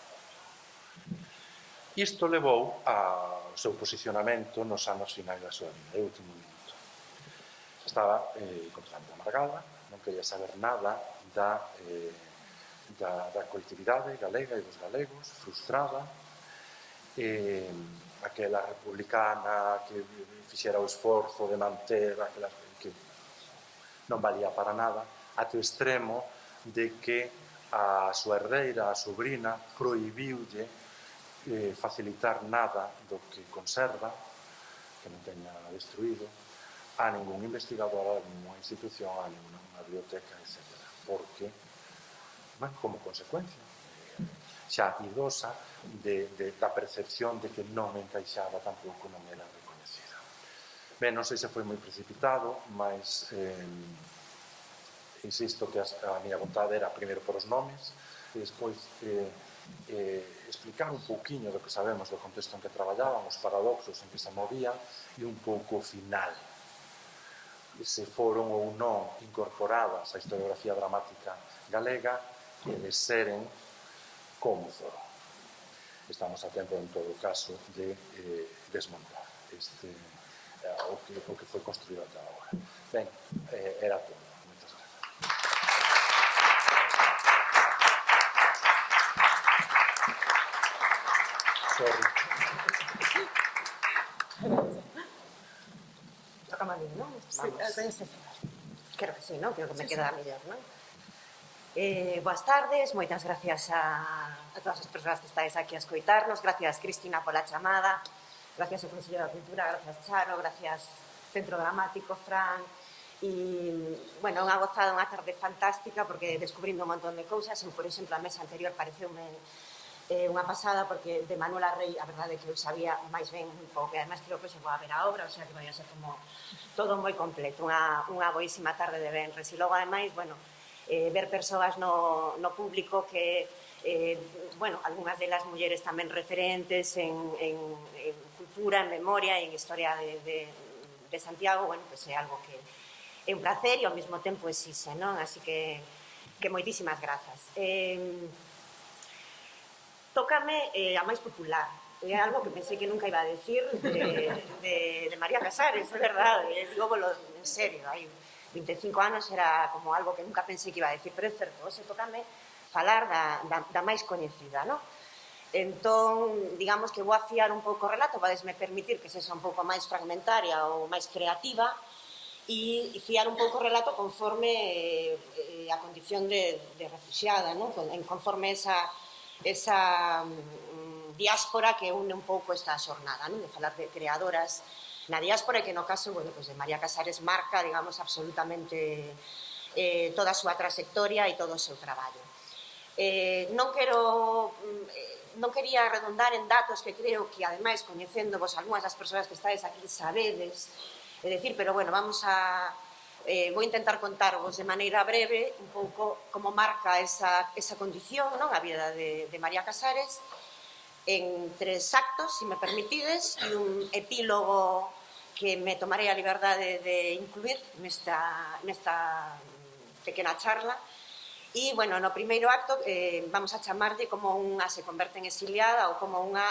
Isto levou ao seu posicionamento nos anos finais da súa vida, o último minuto. Estaba completamente amargada, non quería saber nada da colectividade galega e dos galegos, frustrada, aquela republicana que fixera o esforzo de manter aquelas que non valía para nada, até o extremo de que a súa herdeira, a sobrina, prohibiulle facilitar nada do que conserva, que non teña destruído, a ningún investigador, a ninguna institución, a ninguna biblioteca, etc. Porque, como consecuencia, xa idosa da percepción de que non encaixaba tampouco, non era recoñecida. Ben, non sei se foi moi precipitado, mas insisto que a miña vontade era primeiro por os nomes e despois explicar un pouquiño do que sabemos do contexto en que traballaban, os paradoxos en que se movían e un pouco o final, se foron ou non incorporadas á historiografía dramática galega e de seren como foron. Estamos a tempo, en todo caso, de desmontar o que foi construído ata agora. Ben, era todo. Moitas grazas. Sorry. Toca a mí, non? Sí, creo que sí, non? Creo que me queda mellor, non? Boas tardes, moitas gracias a todas as persoas que estáis aquí a escoitarnos. Gracias, Cristina, pola chamada. Gracias ao Consello da Cultura, gracias, Charo, gracias, Centro Dramático, Fran. E, bueno, unha gozada, unha tarde fantástica, porque descubrindo un montón de cousas. Por exemplo, a mesa anterior pareceume unha pasada, porque de Manuela Rey, a verdade é que eu sabía máis ben un pouco, e además creo que se vou a ver a obra, o sea que vai a ser como todo moi completo, unha boísima tarde de venres. E logo, ademais, bueno, ver persoas no público que, bueno, algunhas delas mulleres tamén referentes en cultura, en memoria e en historia de Santiago, bueno, pues é algo que é un placer e ao mesmo tempo exixe, non? Así que moitísimas grazas. Tócame a máis popular. É algo que pensei que nunca iba a decir de María Casares, é verdade, digo, en serio, hai 25 anos era como algo que nunca pensei que iba a decir, pero é certo, hoxe tócame falar da máis coñecida, non? Entón, digamos que vou afiar un pouco o relato, podesme permitir que sexa un pouco máis fragmentaria ou máis creativa e fiar un pouco o relato conforme a condición de refuxiada, non? Conforme esa diáspora que une un pouco esta xornada, non? De falar de creadoras na diáspora e que no caso, bueno, pues de María Casares marca, digamos, absolutamente toda a súa trayectoria e todo o seu traballo. Non quería redundar en datos que creo que, ademais, coñecéndovos algunhas das persoas que estáis aquí sabedes, é dicir, pero bueno, vamos a vou intentar contarvos de maneira breve un pouco como marca esa condición, non, a vida de María Casares, en 3 actos, se me permitides, e un epílogo que me tomarei a liberdade de incluir nesta pequena charla. E, bueno, no primeiro acto vamos a chamarlle como unha se converte en exiliada ou como unha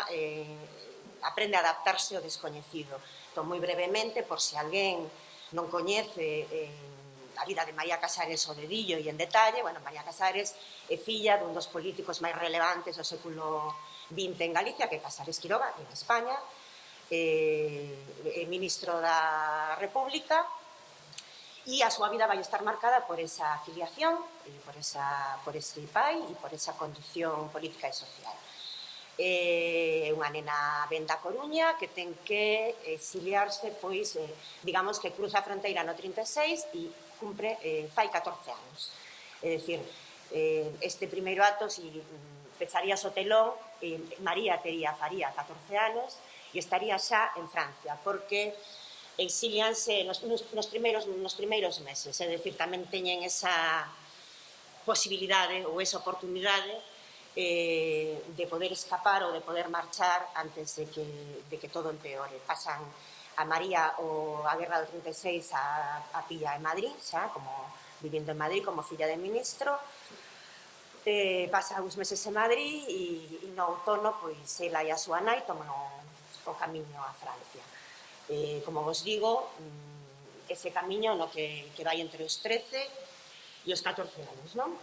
aprende a adaptarse ao descoñecido. Entón, moi brevemente, por se alguén non coñece a vida de María Casares o dedillo e en detalle, bueno, María Casares é filla dun dos políticos máis relevantes do século XX en Galicia, que é Casares Quiroga, en España, ministro da República, e a súa vida vai estar marcada por esa afiliación, por ese pai e por esa conducción política e social. É unha nena ben da Coruña que ten que exiliarse, pois, digamos que cruza a fronteira no 36 e cumpre, fai 14 anos. É dicir, este primeiro acto, se pecharías o telón, María faría 14 anos e estaría xa en Francia, porque exilianse nos primeiros meses, é dicir, tamén teñen esa posibilidade ou esa oportunidade de poder escapar ou de poder marchar antes de que todo empeore. Pasan a María a guerra do 36 a pilla en Madrid, xa, como vivindo en Madrid como filla de ministro, pasa uns meses en Madrid e no outono, pois, ela e a súa nai toman o camiño a Francia. Como vos digo, ese camiño no que vai entre os 13 e os 14 anos, non?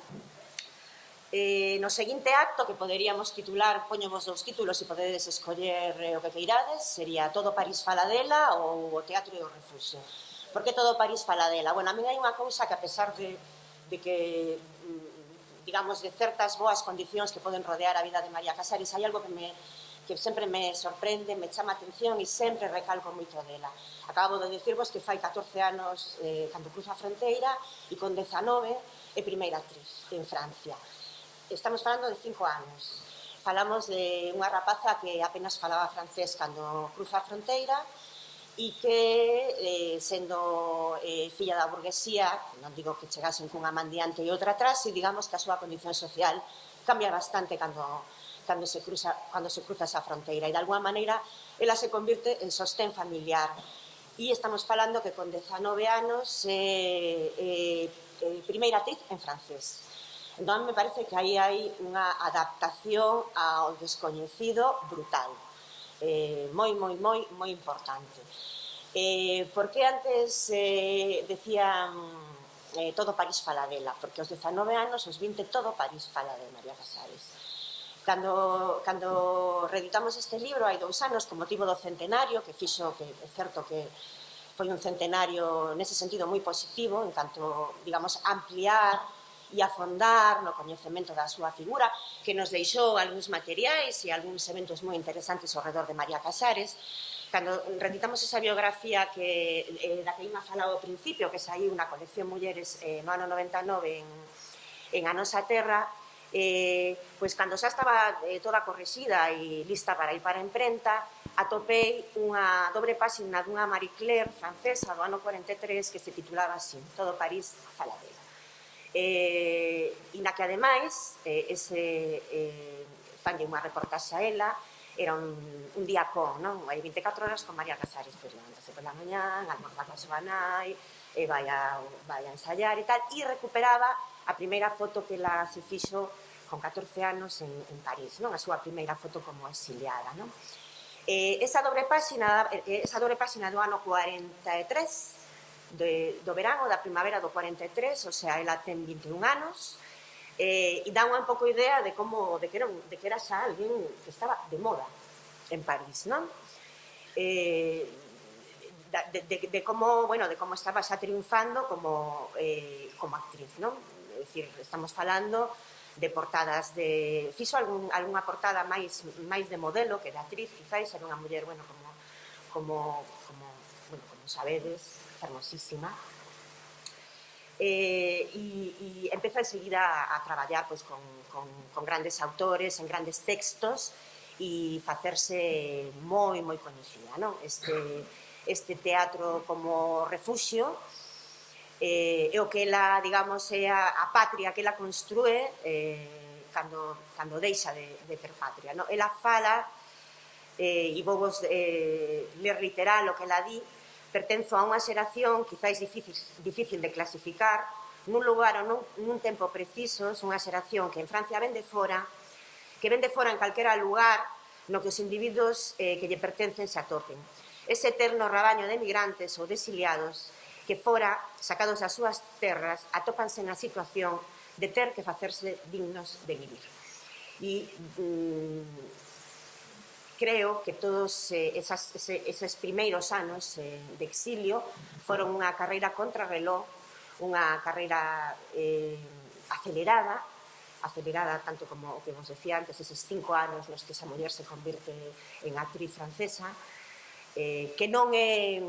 No seguinte acto, que poderíamos titular, poñovos 2 títulos e podedes escoller o que queirades, sería Todo París fala dela ou O Teatro e o Refuxio. Por que Todo París fala dela? Bueno, a mí hai unha cousa que, a pesar de que, digamos, de certas boas condicións que poden rodear a vida de María Casares, hai algo que sempre me sorprende, me chama a atención e sempre recalco moito dela. Acabo de dicirvos que fai 14 anos cando cruza a fronteira e con 19 é primeira actriz en Francia. Estamos falando de 5 anos. Falamos de unha rapaza que apenas falaba francés cando cruza a fronteira e que, sendo filla da burguesía, non digo que chegasen cunha man diante e outra atrás, e digamos que a súa condición social cambia bastante cando se cruza esa fronteira, e de alguma maneira ela se convirte en sostén familiar. E estamos falando que con 19 anos primeira actriz en francés. Entón, me parece que aí hai unha adaptación ao descoñecido brutal, moi importante. Por que antes decían todo París fala dela? Porque aos 19 anos, aos 20, todo París fala de María Casares. Cando reeditamos este libro hai 2 anos, con motivo do centenario, que fixo, que é certo que foi un centenario nese sentido moi positivo, en canto, digamos, ampliar e afondar no coñecemento da súa figura, que nos deixou algúns materiais e algúns eventos moi interesantes ao redor de María Casares. Cando reeditamos esa biografía da que Ima falaba ao principio, que saiu na colección Mulleres no ano 99 en A Nosa Terra, pois cando xa estaba toda correxida e lista para ir para a imprenta, atopei unha dobre páxina dunha Marie Claire francesa do ano 43 que se titulaba así, Todo París fala dela. E na que, ademais, fanlle unha reportaxe a ela, era un día non? Hai 24 horas con María Casares, pois levántase pola mañá, almorzar coa súa nai, vai a ensaiar e tal, e recuperaba a primeira foto que ela se fixo con 14 anos en París, non? A súa primeira foto como exiliada, non? Esa dobre páxina do ano 43, do verano, da primavera do 43, o sea, ela ten 21 anos, e dá unha pouco idea de que era xa alguén que estaba de moda en París, non? De como estaba xa triunfando como actriz, non? É dicir, estamos falando de portadas fixo algunha portada máis de modelo que de actriz, quizáis, era unha muller, como sabedes, fermosísima, e empeza enseguida a traballar pois, con grandes autores, en grandes textos, e facerse moi coñecida, non? Este teatro como Refuxio e o que ela, digamos, é a patria que ela construe cando deixa de ter patria. Ela fala, e vou vos ler literal o que ela di, pertenzo a unha xeración quizáis difícil de clasificar, nun lugar ou nun tempo preciso, unha xeración que en Francia ven de fora, que ven de fora en calquera lugar no que os individuos que lle pertencen se atopen. Ese eterno rabaño de migrantes ou de exiliados que fora, sacados das súas terras, atópanse na situación de ter que facerse dignos de vivir. E creo que todos eses primeiros anos de exilio foron unha carreira contrarreloj, unha carreira acelerada tanto como o que vos decía antes, eses 5 anos nos que esa muller se convirte en actriz francesa, que non é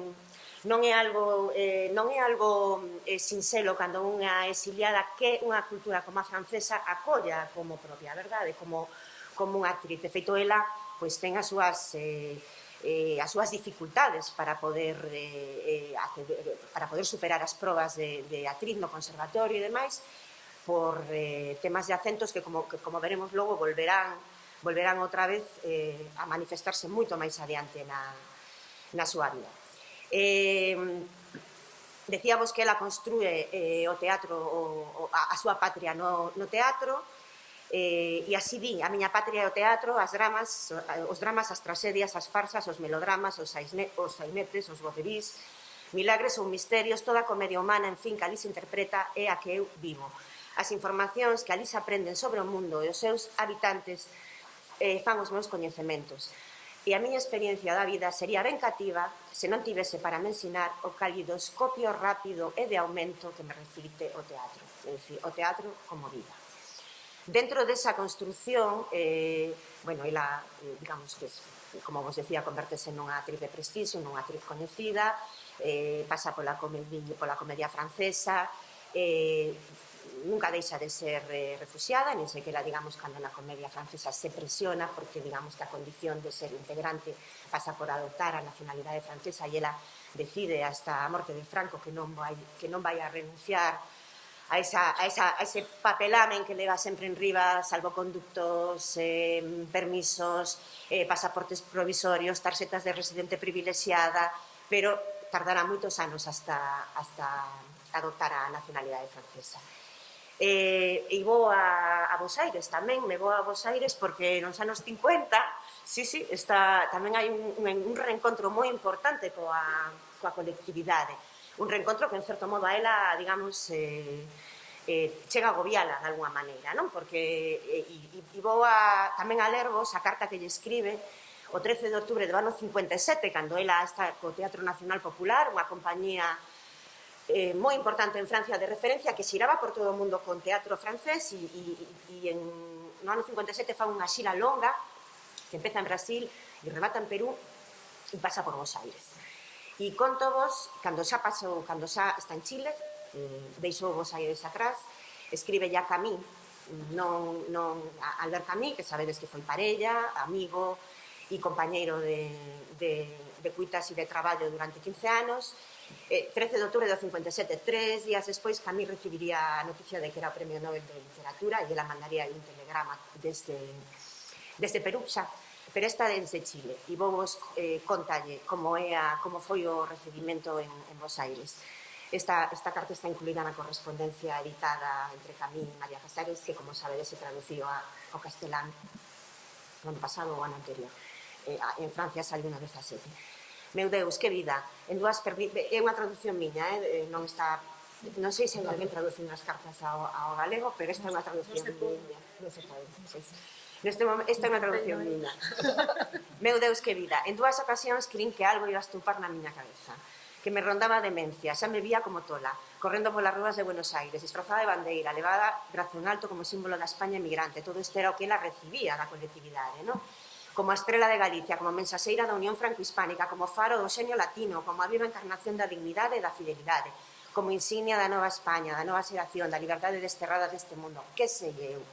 algo sinxelo cando unha exiliada que unha cultura como a francesa acolla como propia, verdade? Como unha actriz. De feito, ela ten as súas dificultades para poder superar as probas de actriz no conservatorio e demais, por temas de acentos que, como veremos logo, volverán outra vez a manifestarse moito máis adiante na súa vida. Decíamos que ela construe o teatro, a súa patria no teatro, e así di, a miña patria é o teatro, os dramas, as tragedias, as farsas, os melodramas, os sainetes, os vaudevís, milagres ou misterios, toda a comedia humana, en fin, que ali se interpreta é a que eu vivo. As informacións que ali se aprenden sobre o mundo e os seus habitantes fan os meus coñecementos. E a miña experiencia da vida sería ben cativa se non tivese para me ensinar o calidoscopio rápido e de aumento que me reflicte o teatro, é dicir, o teatro como vida. Dentro desa construción, ela, digamos que, como vos decía, convertese nunha actriz de prestixio, nunha actriz coñecida, pasa pola comedia francesa, nunca deixa de ser refuxiada, nin sequera, digamos, cando na comedia francesa se presiona, porque, digamos, que a condición de ser integrante pasa por adoptar a nacionalidade francesa e ela decide hasta a morte de Franco que non vai a renunciar a ese papelamen que leva sempre en riba, salvoconductos, permisos, pasaportes provisorios, tarxetas de residente privilexiada, pero tardará moitos anos hasta adoptar a nacionalidade francesa. E vou a Bos Aires tamén, me vou a Bos Aires porque nos anos 50, tamén hai un reencontro moi importante coa colectividade, un reencontro que en certo modo a ela, digamos, chega a agobiala de alguma maneira, non? Porque e vou tamén a lervos a carta que lle escribe o 13 de outubro do ano 57, cando ela está co Teatro Nacional Popular, unha compañía moi importante en Francia de referencia que xiraba por todo o mundo con teatro francés e no ano 57 fa unha xira longa que empeza en Brasil e remata en Perú e pasa por Bos Aires. E conto vos, cando xa está en Chile, deixou Bos Aires atrás, escribe a Camus, Albert Camus, que sabedes que foi parella, amigo e compañeiro de cuitas e de traballo durante 15 anos. 13 de outubro do 57, 3 días despois, Camus recibiría a noticia de que era o Premio Nobel de Literatura e ela mandaría un telegrama desde Perú xa, pero esta desde Chile, e vou vos contalle como foi o recibimento en Bos Aires. Esta carta está incluída na correspondencia editada entre Camus e María Casares, que, como sabedes, se traduciu ao castelán no ano pasado ou ano anterior. En Francia saliu no 17. Meu Deus, que vida. É unha traducción miña, non está... Non sei se alguén traduce unhas cartas ao galego, pero esta é unha traducción miña. Non se pode. Esta é unha traducción miña. Meu Deus, que vida. En 2 ocasións crin que algo iba a estupar na miña cabeza, que me rondaba a demencia, xa me vía como tola, correndo polas rúas de Buenos Aires, disfrazada de bandeira, levada brazo en alto como símbolo da España emigrante. Todo isto era o que ela recibía da colectividade, non? Como a estrela de Galicia, como mensaxeira da Unión Franco-Hispánica, como faro do xenio latino, como a viva encarnación da dignidade e da fidelidade, como insignia da nova España, da nova xeración, da liberdade desterrada deste mundo. Que sei eu?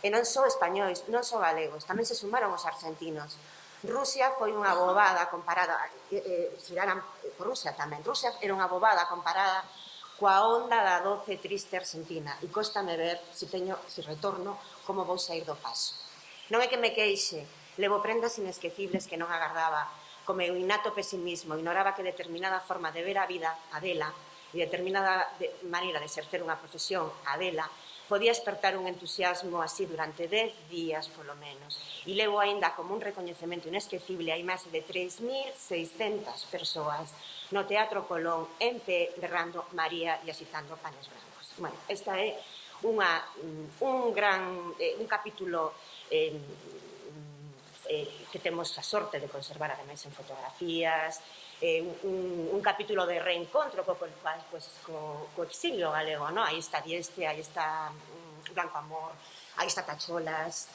E non só españois, non só galegos, tamén se sumaron os argentinos. Rusia foi unha bobada comparada, xiraran por Rusia tamén. Rusia era unha bobada comparada coa onda da doce triste Argentina, e cóstame ver, se retorno, como vou sair do paso. Non é que me queixe, levo prendas inesquecibles que non agardaba, co meu innato pesimismo, ignoraba que determinada forma de ver a vida, a dela, e determinada maneira de exercer unha profesión, a dela, podía espertar un entusiasmo así durante 10 días, polo menos. E levo aínda como un recoñecemento inesquecible a imaxe de 3.600 persoas no Teatro Colón, en pé, berrando María e agitando panes brancos. Bueno, esta é un capítulo que temos a sorte de conservar ademais en fotografías, un capítulo de reencontro co exilio galego, ¿no? Aí está Dieste, aí está Blanco Amor, aí está Tacholas,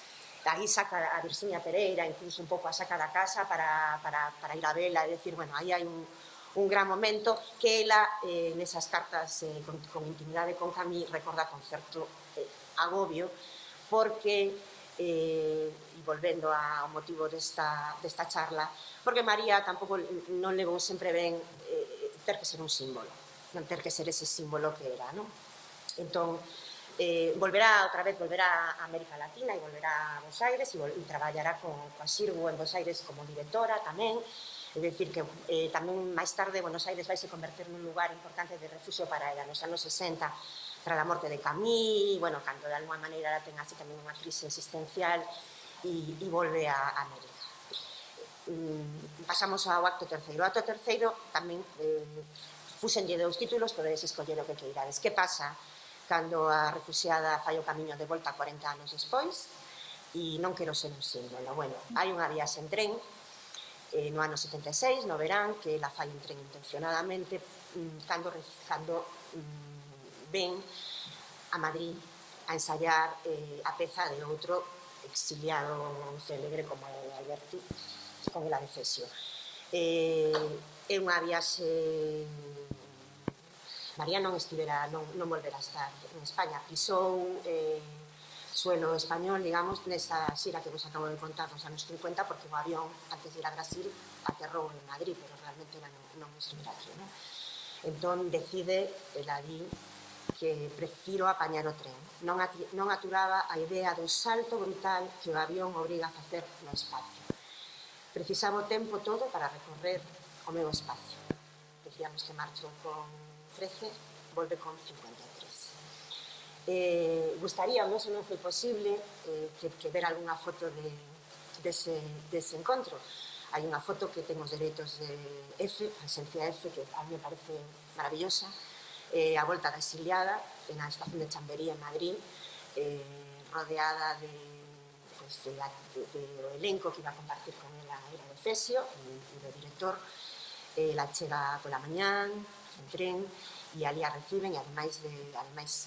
aí saca a Virxinia Pereira, incluso un pouco a saca da casa para ir a vela, é dicir, bueno, aí hai un gran momento que ela, nesas cartas con intimidade con Camí, recorda con certo agobio, porque e volvendo ao motivo desta charla, porque María tampouco non levou sempre ben ter que ser un símbolo, non ter que ser ese símbolo que era, non? Entón, volverá a América Latina e volverá a Buenos Aires e traballará coa Xirgu en Buenos Aires como directora tamén, é dicir que tamén máis tarde Buenos Aires vai se converter nun lugar importante de refuxio para ela nos anos 60, tras a morte de Camí, bueno, cando de alguma maneira ela ten así tamén unha crise existencial e volve a América. Pasamos ao acto terceiro. O acto terceiro tamén fúxenlle 2 títulos, podedes escoller o que queirades. Que pasa cando a refuxiada fai o camiño de volta 40 anos despois e non quero ser un símbolo? Bueno, hai unha viaxe en tren no ano 76, no verán, que ela fai un tren intencionadamente cando ven a Madrid a ensayar a peza de outro exiliado célebre como Alberti, con el Adefesio. É unha viaxe... María non volverá a estar en España, pisou suelo español, digamos, nesa xira que vos acabo de contar nos anos 50, porque o avión, antes de ir a Brasil, aterrou en Madrid, pero realmente non estuviera aquí, non? Entón decide, ela di, que prefiro apañar o tren. Non aturaba a idea do salto brutal que o avión obriga a facer no espacio. Precisaba o tempo todo para recorrer o meu espacio. Decíamos que marchou con 13, volve con 53. Gustaríame, eso non foi posible, que ver algunha foto dese encontro. Hai unha foto que ten os dereitos de F, a esencia F, que a mí me parece maravillosa, a volta da exiliada na estación de Chamberí en Madrid, rodeada do elenco que iba a compartir con ela era de Efesio e do director. La chega pola mañán en tren e ali a reciben, e ademais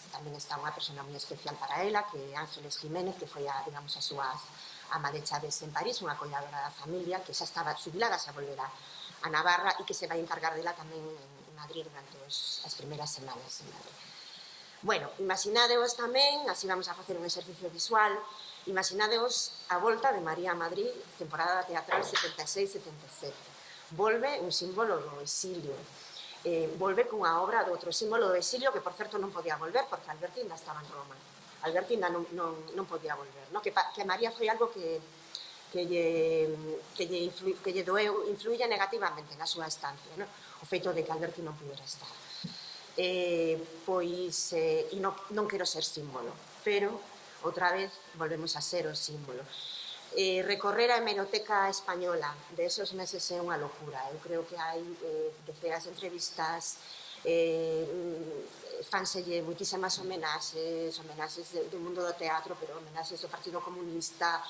tamén está unha persona moi especial para ela, que é Ángeles Jiménez, que foi a súa ama de Chaves en París, unha colladora da familia que xa estaba xubilada, xa volverá a Navarra e que se vai encargar dela tamén en Madrid durante as primeiras semanas en Madrid. Bueno, imaginádeos tamén, así vamos a facer un exercicio visual, imaginádeos a volta de María a Madrid, temporada teatral 76-77. Volve un símbolo do exilio, volve cunha obra do outro símbolo do exilio, que por certo non podía volver porque Albertina estaba en Roma. Albertina non podía volver, no? Que María foi algo que lle doeu, influía negativamente na súa estancia, no? O feito de que Alberti non pudera estar. Pois, e non quero ser símbolo, pero outra vez volvemos a ser o símbolo. Recorrer a hemeroteca española de esos meses é unha locura. Eu creo que hai deceas de entrevistas, fanselle moitísimas homenaxes do mundo do teatro, pero homenaxes do Partido Comunista.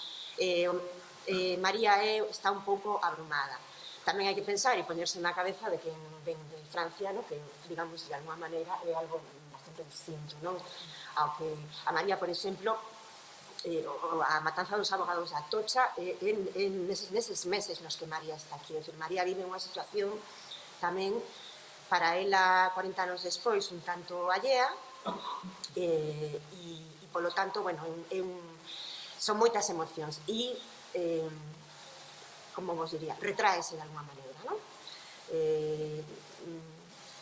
María está un pouco abrumada. Tamén hai que pensar e poñerse na cabeza de que ven de Francia, no? Que, digamos, de alguma maneira é algo bastante distinto, non? Ao que a María, por exemplo, a matanza dos abogados da Atocha neses meses nos que María está aquí. É dicir, María vive unha situación tamén para ela 40 anos despois un tanto allea e polo tanto, bueno, son moitas emocións e como vos diría, retráese de alguma maneira, non?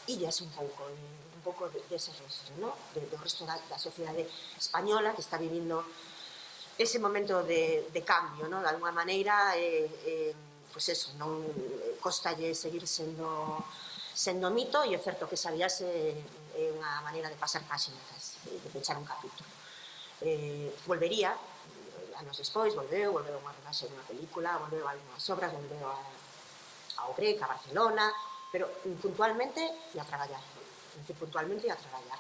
E illas un pouco dese resto, no? Do resto da sociedade española que está vivindo ese momento de cambio, no? De alguma maneira, pois eso, non costalle seguir sendo mito, e é certo que esa viaxe é unha maneira de pasar páxinas, de pechar un capítulo. Volvería, anos despois, volveu a unha rodaxe dunha película, volveu a algunhas obras, volveu a Obrec, a Barcelona, pero puntualmente e a traballar. Puntualmente e a traballar.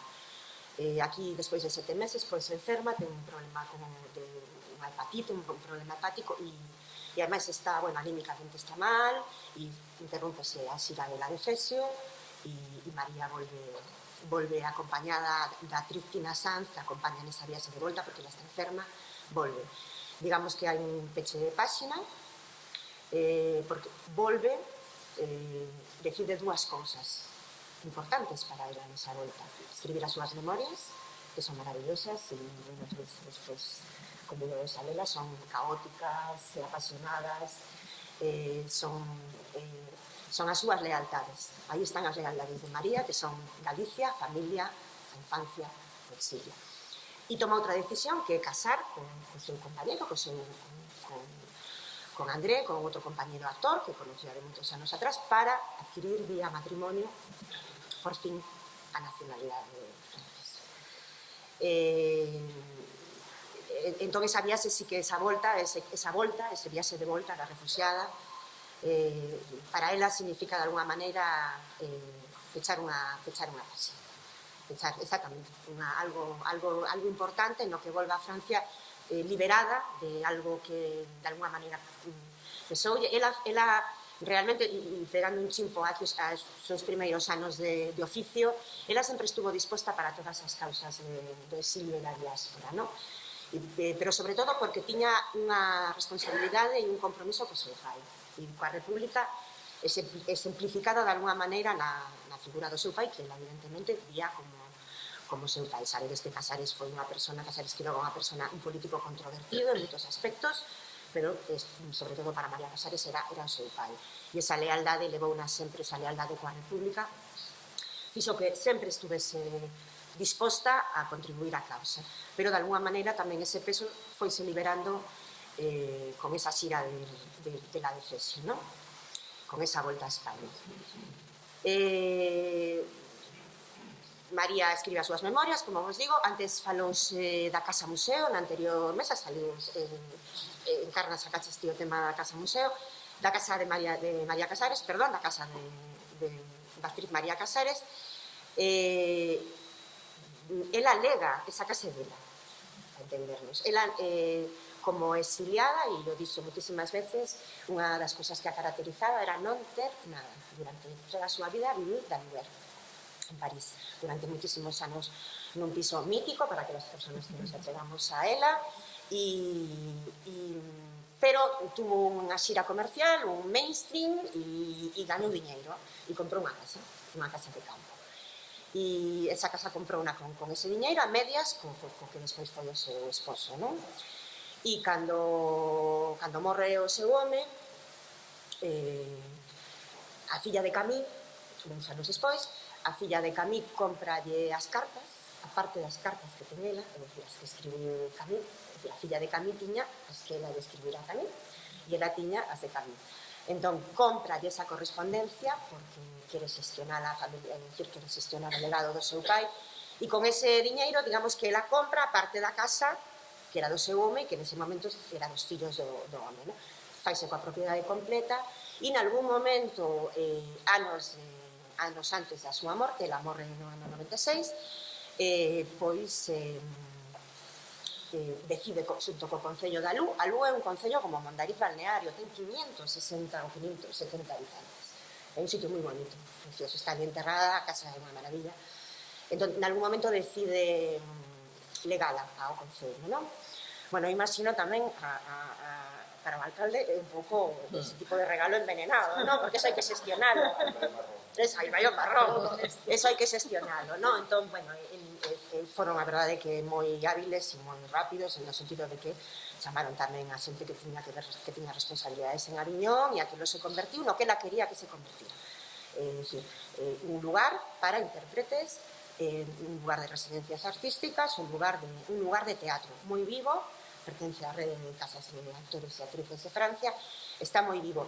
Aquí, despois de 7 meses, pois se enferma, ten un problema de unha hepatite, un problema hepático, e ademais está, bueno, anímicamente está mal, e interrúmpese a xira de la de Efesio, e María volve acompañada da actriz Tina Sanz, que acompaña nesa viaxe de volta, porque ela está enferma, volve. Digamos que hai un peche de páxina, porque volve, decide dúas cousas importantes para ela nesa volta: escribir as súas memorias, que son maravillosas, e unhas veces despois, como vedes a lela, son caóticas, apasionadas, son as súas lealtades. Aí están as lealtades de María, que son Galicia, familia, a infancia, o exilio. E toma outra decisión, que é casar con seu compañero, con André, con outro compañero actor que conocía de moitos anos atrás, para adquirir vía matrimonio por fin a nacionalidade francesa. Entón esa viaxe, sí que ese viaxe de volta da refuxiada, para ela significa de alguna maneira pechar unha páxina. Exactamente, algo importante no que volva a Francia liberada de algo que de alguna maneira pesou. Ela realmente, pegando un chimpo a seus primeiros anos de oficio, ela sempre estuvo disposta para todas as causas do exilio e da diáspora, non? Pero sobre todo porque tiña unha responsabilidade e un compromiso co seu pai e coa República, exemplificada de alguna maneira na figura do seu pai, que ela evidentemente vía como seu pai. Sabedes que Casares foi unha persona, Casares Quiroga, unha persona, un político controvertido en moitos aspectos, pero sobre todo para María Casares era o seu pai. E esa lealdade levouna sempre, esa lealdade coa República, fixo que sempre estuvese disposta a contribuir á causa. Pero de alguna maneira tamén ese peso foise liberando con esa xira de la de Efesio, non? Con esa volta a España. María escribe as súas memorias, como vos digo. Antes falouse da Casa Museo, na anterior mesa saliu Encarna, sacaches o tema da Casa Museo, da casa de María Casares, perdón, da casa da actriz María Casares. Ela alega esa casa dela, a entendernos. Ela, como exiliada, e lo dixo moitísimas veces, unha das cousas que a caracterizaba era non ter nada. Durante toda a súa vida vivir de aluguer en París, durante moitísimos anos nun piso mítico para que as persoas que nos achegamos a ela, pero tuvo unha xira comercial, un mainstream, e gañou diñeiro, e comprou unha casa de campo. E esa casa comprou con ese diñeiro a medias co que despois foi o seu esposo, non? E cando morre o seu home, a filla de Camille, uns anos despois, a filla de Camille compralle as cartas, a parte das cartas que ten ela, é dicir, as que escribiu Camille. A filla de Camille tiña as que ela lle escribira a Camille, e ela tiña as de Camille. Entón, compra esa correspondencia porque quere xestionar a familia, é dicir, quere xestionar o legado do seu pai, e con ese diñeiro, digamos que ela compra a parte da casa que era do seu home, que nese momento era dos fillos do home, non? Faise coa propiedade completa, e en algún momento, anos antes da súa morte, ela morre no ano 96, pois decide xunto co Concello da Lú. A Lú é un concello como Mondariz balneario, ten 560 ou 570 habitantes. É un sitio moi bonito, precioso, está ali enterrada, a casa é unha maravilla. Entón, en algún momento decide legala ao concello, non? Bueno, imagino tamén para o alcalde é un pouco ese tipo de regalo envenenado, non? Porque eso hai que xestionarlo. Aí vai o marrón, eso hai que xestionarlo, non? Entón, bueno, foron a verdade que moi hábiles e moi rápidos, no sentido de que chamaron tamén a xente que tiña responsabilidades en Aviñón, e aquilo se convertiu no que ela quería que se convertira. un lugar para intérpretes, un lugar de residencias artísticas, un lugar de teatro moi vivo, pertence á rede de casas de actores e actrices de Francia, está moi vivo.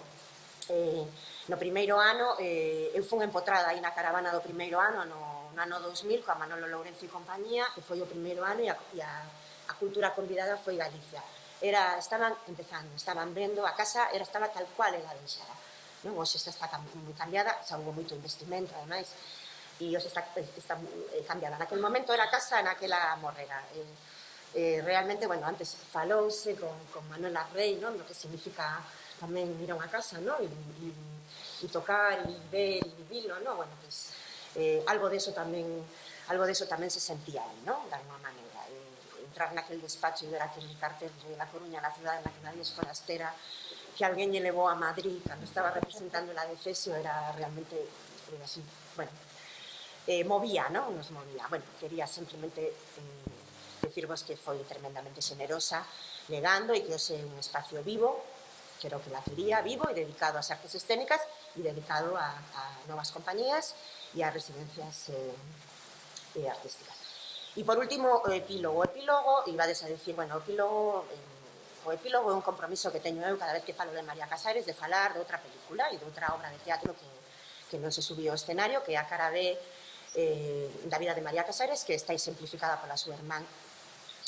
No primeiro ano, eu fun empotrada aí na caravana do primeiro ano, no ano 2000, coa Manolo Lourenço e compañía, que foi o primeiro ano, e a cultura convidada foi Galicia. Estaban empezando, estaban vendo, a casa estaba tal cual ela deixara. Hoxe está moi cambiada, xa houve moito investimento, ademais, e hoxe está cambiada. Naquele momento era a casa naquela morrera. Realmente, bueno, antes falouse con Manuela Rey, non? Lo que significa tamén ir a unha casa, non? E tocar, e ver, e vivilo, non? Bueno, pues, algo de eso tamén se sentía aí, non? De alguma maneira. Entrar naquel despacho e ver aquel cartel de La Coruña, la ciudad en la que nadie es forastera, que alguén lle levou a Madrid cando estaba representando la de Efesio, era realmente así, bueno, movía, non? Nos movía. Bueno, quería simplemente decirvos que foi tremendamente generosa, negando, e que hoxe é un espacio vivo, creo que la quería, vivo e dedicado ás artes escénicas e dedicado a novas compañías e a residencias artísticas. E por último, o epílogo. O epílogo, ibades a decir, bueno, o epílogo é un compromiso que teño eu cada vez que falo de María Casares, de falar de outra película e de outra obra de teatro que non se subiu ao escenario, que é a cara B da vida de María Casares, que está exemplificada pola súa irmán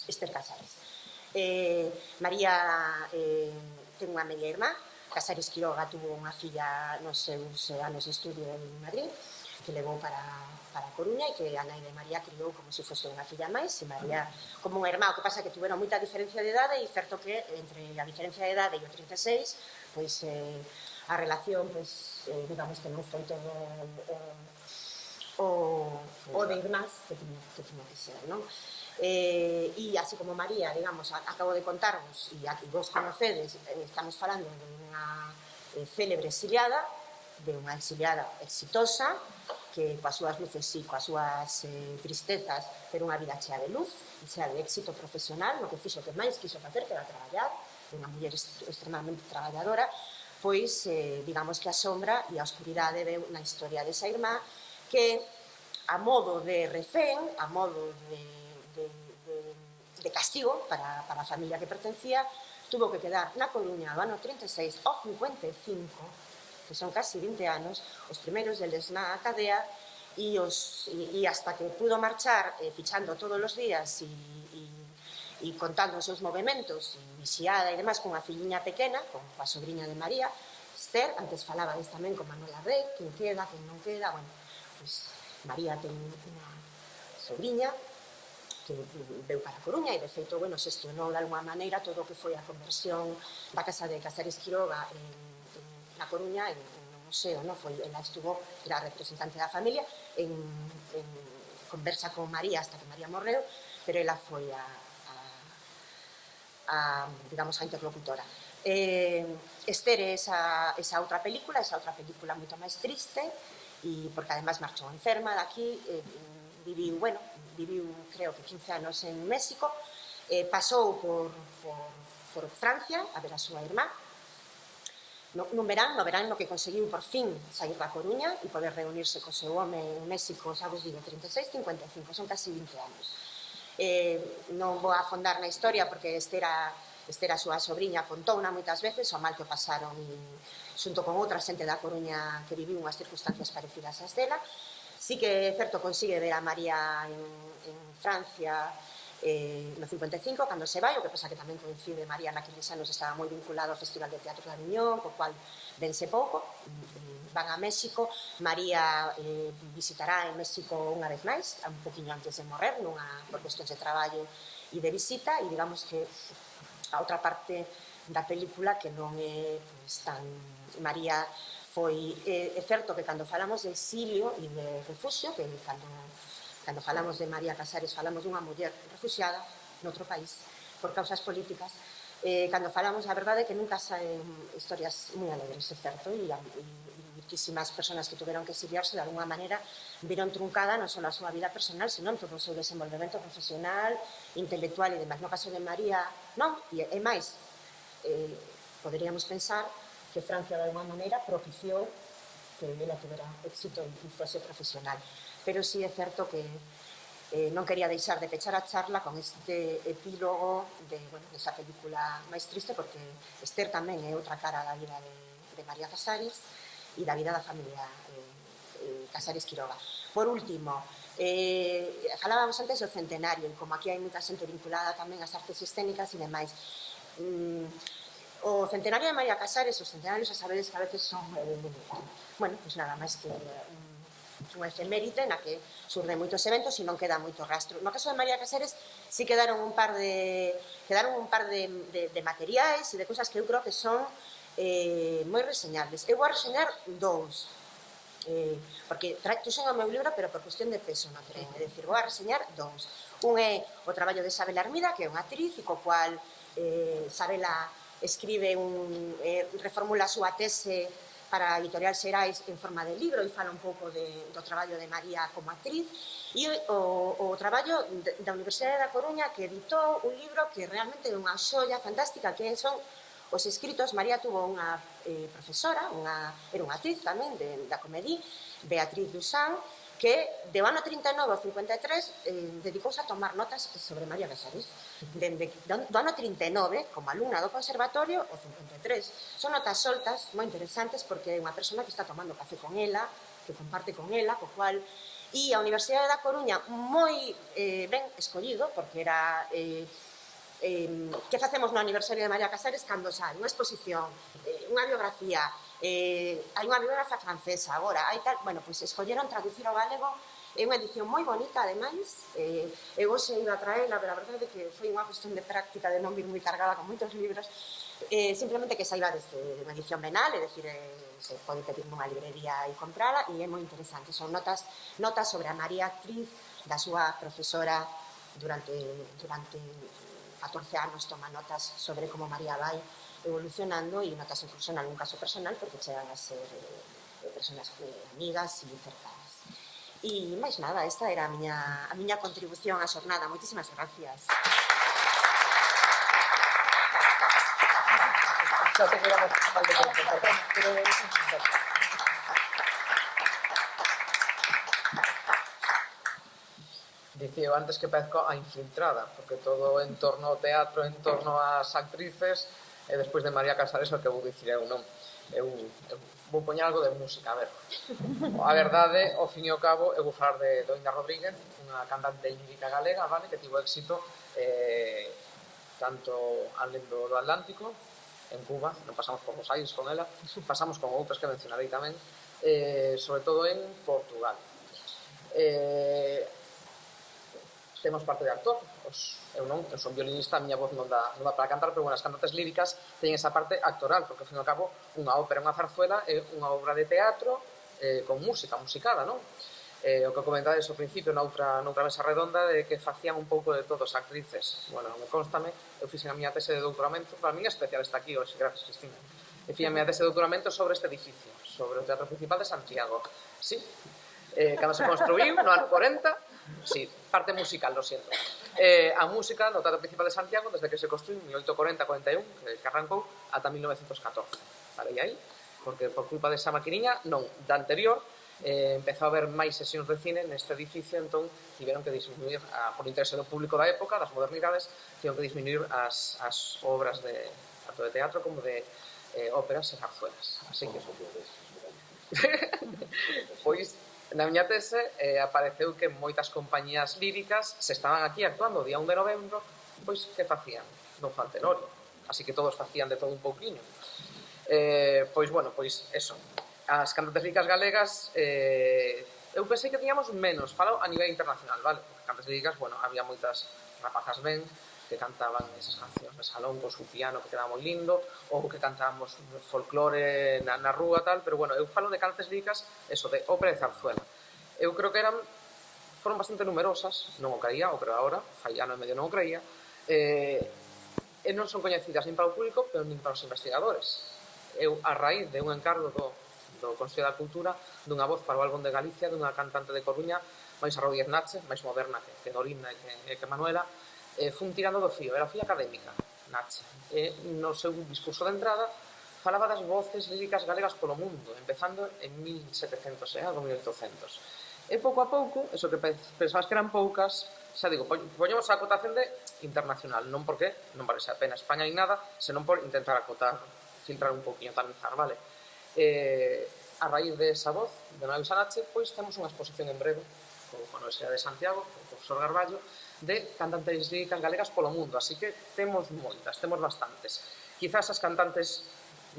Esther Casares. María ten unha media irmá, Casares Quiroga tuvo unha filla nos seus anos de estudio en Madrid, que levou para Coruña, e que a nai de María criou como se fose unha filla máis, e María como unha irmá. O que pasa é que tuveron moita diferencia de idade, e certo que entre a diferencia de idade e o 36, pois a relación, pois, digamos que non foi todo o de irmás que tiña que ser, non? E así como María, digamos, acabo de contarvos, e aquí vos conocedes, estamos falando de unha célebre exiliada, de unha exiliada exitosa, que coas súas luces e coas súas tristezas, pero unha vida chea de luz, chea de éxito profesional, no que fixo que máis quiso facer, que era traballar, unha muller extremadamente traballadora, pois, digamos que a sombra e a oscuridade veu na historia desa irmá, que a modo de refén, a modo de castigo para a familia que pertencía, tuvo que quedar na Coruña do ano 36 ao 55, que son casi 20 anos, os primeiros deles na cadea, e hasta que pudo marchar fichando todos os días e contando os seus movimentos, e vixiada e demais, con a filliña pequena, con a sobrinha de María, Esther. Antes falaba tamén con Manuela Rey, quen queda, quen non queda. Bueno, pois María ten unha sobrinha que veu para a Coruña, e de feito, bueno, xestionou de alguma maneira todo o que foi a conversión da casa de Casares Quiroga na Coruña, en un museo, non? Ela estuvo, era representante da familia, en conversa con María hasta que María morreu, pero ela foi digamos, a interlocutora. Esther é esa outra película moito máis triste, e porque además marchou enferma daqui, viviu creo que 15 anos en México, pasou por Francia a ver a súa irmá no verán no que conseguiu por fin sair da Coruña e poder reunirse co seu home en México, xa vos digo, 36, 55, son casi 20 anos. Non vou afondar na historia porque Esther a súa sobrinha contouna moitas veces o mal que pasaron xunto con outra xente da Coruña que viviu unhas circunstancias parecidas ás dela. Sí que é certo, consigue ver a María en Francia no 55, cando se vai, o que pasa que tamén coincide María naqueles anos estaba moi vinculado ao Festival de Teatro da Aviñón, co cual vense pouco, van a México. María visitará en México unha vez máis, un poquinho antes de morrer, por cuestións de traballo e de visita, e digamos que a outra parte da película que non é tan... María foi... É certo que cando falamos de exilio e de refugio, que cando falamos de María Casares falamos dunha muller refugiada noutro país por causas políticas, cando falamos, a verdade é que nunca saen historias moi alegres, é certo, e muchísimas persoas que tuveron que exiliarse de alguna maneira viron truncada non só a súa vida personal, senón todo o seu desenvolvemento profesional, intelectual e demais. No caso de María, non, e máis, poderíamos pensar que Francia de alguma maneira propiciou que que ela tivera éxito en fose profesional. Pero sí é certo que non quería deixar de pechar a charla con este epílogo desa película máis triste, porque Esther tamén é outra cara da vida de María Casares e da vida da familia Casares Quiroga. Por último, falábamos antes do centenario, e como aquí hai moita xente vinculada tamén ás artes escénicas e demais. O centenario de María Casares, os centenarios, a sabedes que a veces son bueno, pois nada máis que unha efeméride na que surden moitos eventos e non queda moito rastro. No caso de María Casares si quedaron un par de materiais e de cousas que eu creo que son moi reseñables. Eu vou reseñar dous, porque trouxen o meu libro, pero por cuestión de peso no tren, é dicir, vou a reseñar dous. Un é o traballo de Sabela Armida, que é unha actriz e co cual Sabela escribe reformula a súa tese para a Editorial Xerais en forma de libro e fala un pouco do traballo de María como actriz, e o traballo da Universidade da Coruña, que editou un libro que realmente é unha xoia fantástica, que son os escritos. María tuvo unha profesora, era unha actriz tamén da Comedí, Beatriz Dusan, que de ano 39 ao 53 dedicouse a tomar notas sobre María Casares. Do ano 39, como alumna do conservatorio, ao 53. Son notas soltas, moi interesantes, porque é unha persona que está tomando café con ela, que comparte con ela, co cual... E a Universidade da Coruña, moi ben escollido, porque era... que facemos no aniversario de María Casares cando sai unha exposición, unha biografía, hai unha biógrafa francesa agora, hai tal, bueno, pois escolleron traducir ao galego, é unha edición moi bonita, ademais, eu hoxe iba a traela, pero a verdade é que foi unha cuestión de práctica, de non vir moi cargada con moitos libros, simplemente que saiba desde unha edición venal, é dicir, se pode pedir nunha librería e comprala, e é moi interesante, son notas sobre a María actriz, da súa profesora durante 14 anos, toma notas sobre como María vai evolucionando, e notas incluso en algún caso personal, porque chegan a ser personas amigas e cercanas. E máis nada, esta era a miña contribución á xornada. Moitísimas gracias. Xa te quedamos mal de tempo, perdón. Dicía antes que parezco a infiltrada, porque todo en torno ao teatro, en torno ás actrices, e despois de María Casares o que vou dicir eu non. Eu vou poñer algo de música, a ver. A verdade, ao fin e ao cabo, eu vou falar de Doina Rodríguez, unha cantante lírica galega, vale, que tivo éxito tanto alén do Atlántico, en Cuba, non pasamos por Los Aires con ela, pasamos con outras que mencionarei tamén, sobre todo en Portugal. Temos parte de actor, eu non, eu son violinista, a miña voz non dá para cantar, pero as cantantes líricas teñen esa parte actoral, porque ao fin e ao cabo unha ópera, unha zarzuela é unha obra de teatro con música, musicada, non? O que comentades ao principio noutra mesa redonda de que facían un pouco de todos actrices. Bueno, me constame, eu fixen a miña tese de doutoramento, para min é especial está aquí hoxe, gracias Cristina. E fixen a miña tese de doutoramento sobre este edificio, sobre o Teatro Principal de Santiago. Sí, cando se construíu no ano 40, sí, parte musical, lo siento. A música no Teatro Principal de Santiago desde que se construiu en 1840-41, que arrancou, ata 1914. Vale, e aí, porque por culpa desa maquiniña, non, da anterior, empezou a haber máis sesións de cine neste edificio, entón tiveron que disminuir, por interese do público da época, das modernidades, tiveron que disminuir as obras tanto de teatro como de óperas e zarzuelas. Así que... Pois, na miña tese apareceu que moitas compañías líricas se estaban aquí actuando o día 1 de novembro, pois que facían? Non fan telorio, así que todos facían de todo un pouquiño. Pois, bueno, pois eso, as cantantes líricas galegas eu pensei que tiñamos menos, falo a nivel internacional, vale? Porque cantantes líricas, bueno, había moitas rapazas ben que cantaban esas cancións de salón con su piano que quedaba moi lindo, ou que cantábamos folclore na rúa tal, pero bueno, eu falo de cantantes líricas, eso, de ópera e zarzuela. Eu creo que foron bastante numerosas, non o creía, o creo agora, fai ano e medio non o creía, e non son coñecidas nin para o público, pero nin para os investigadores. Eu, a raíz de un encargo do Consello da Cultura, dunha voz para o álbum de Galicia, dunha cantante de Coruña, máis Rodríguez Nache, máis moderna que Dorina e que Manuela, fun tirando do fío, era fío académica, Nache. E no seu discurso de entrada falaba das voces líricas galegas polo mundo, empezando en 1700, algo 1800. E pouco a pouco, eso que pensabas que eran poucas, xa digo, poñemos a acotación de internacional, non porque non vale a pena España ni nada, senón por intentar acotar, filtrar un pouquinho, tamizar, vale? A raíz de esa voz, de Manuel Sanache, pois temos unha exposición en breve con a Universidade de Santiago, con o profesor Garballo, de cantantes líricas galegas polo mundo, así que temos moitas, temos bastantes. Quizás as cantantes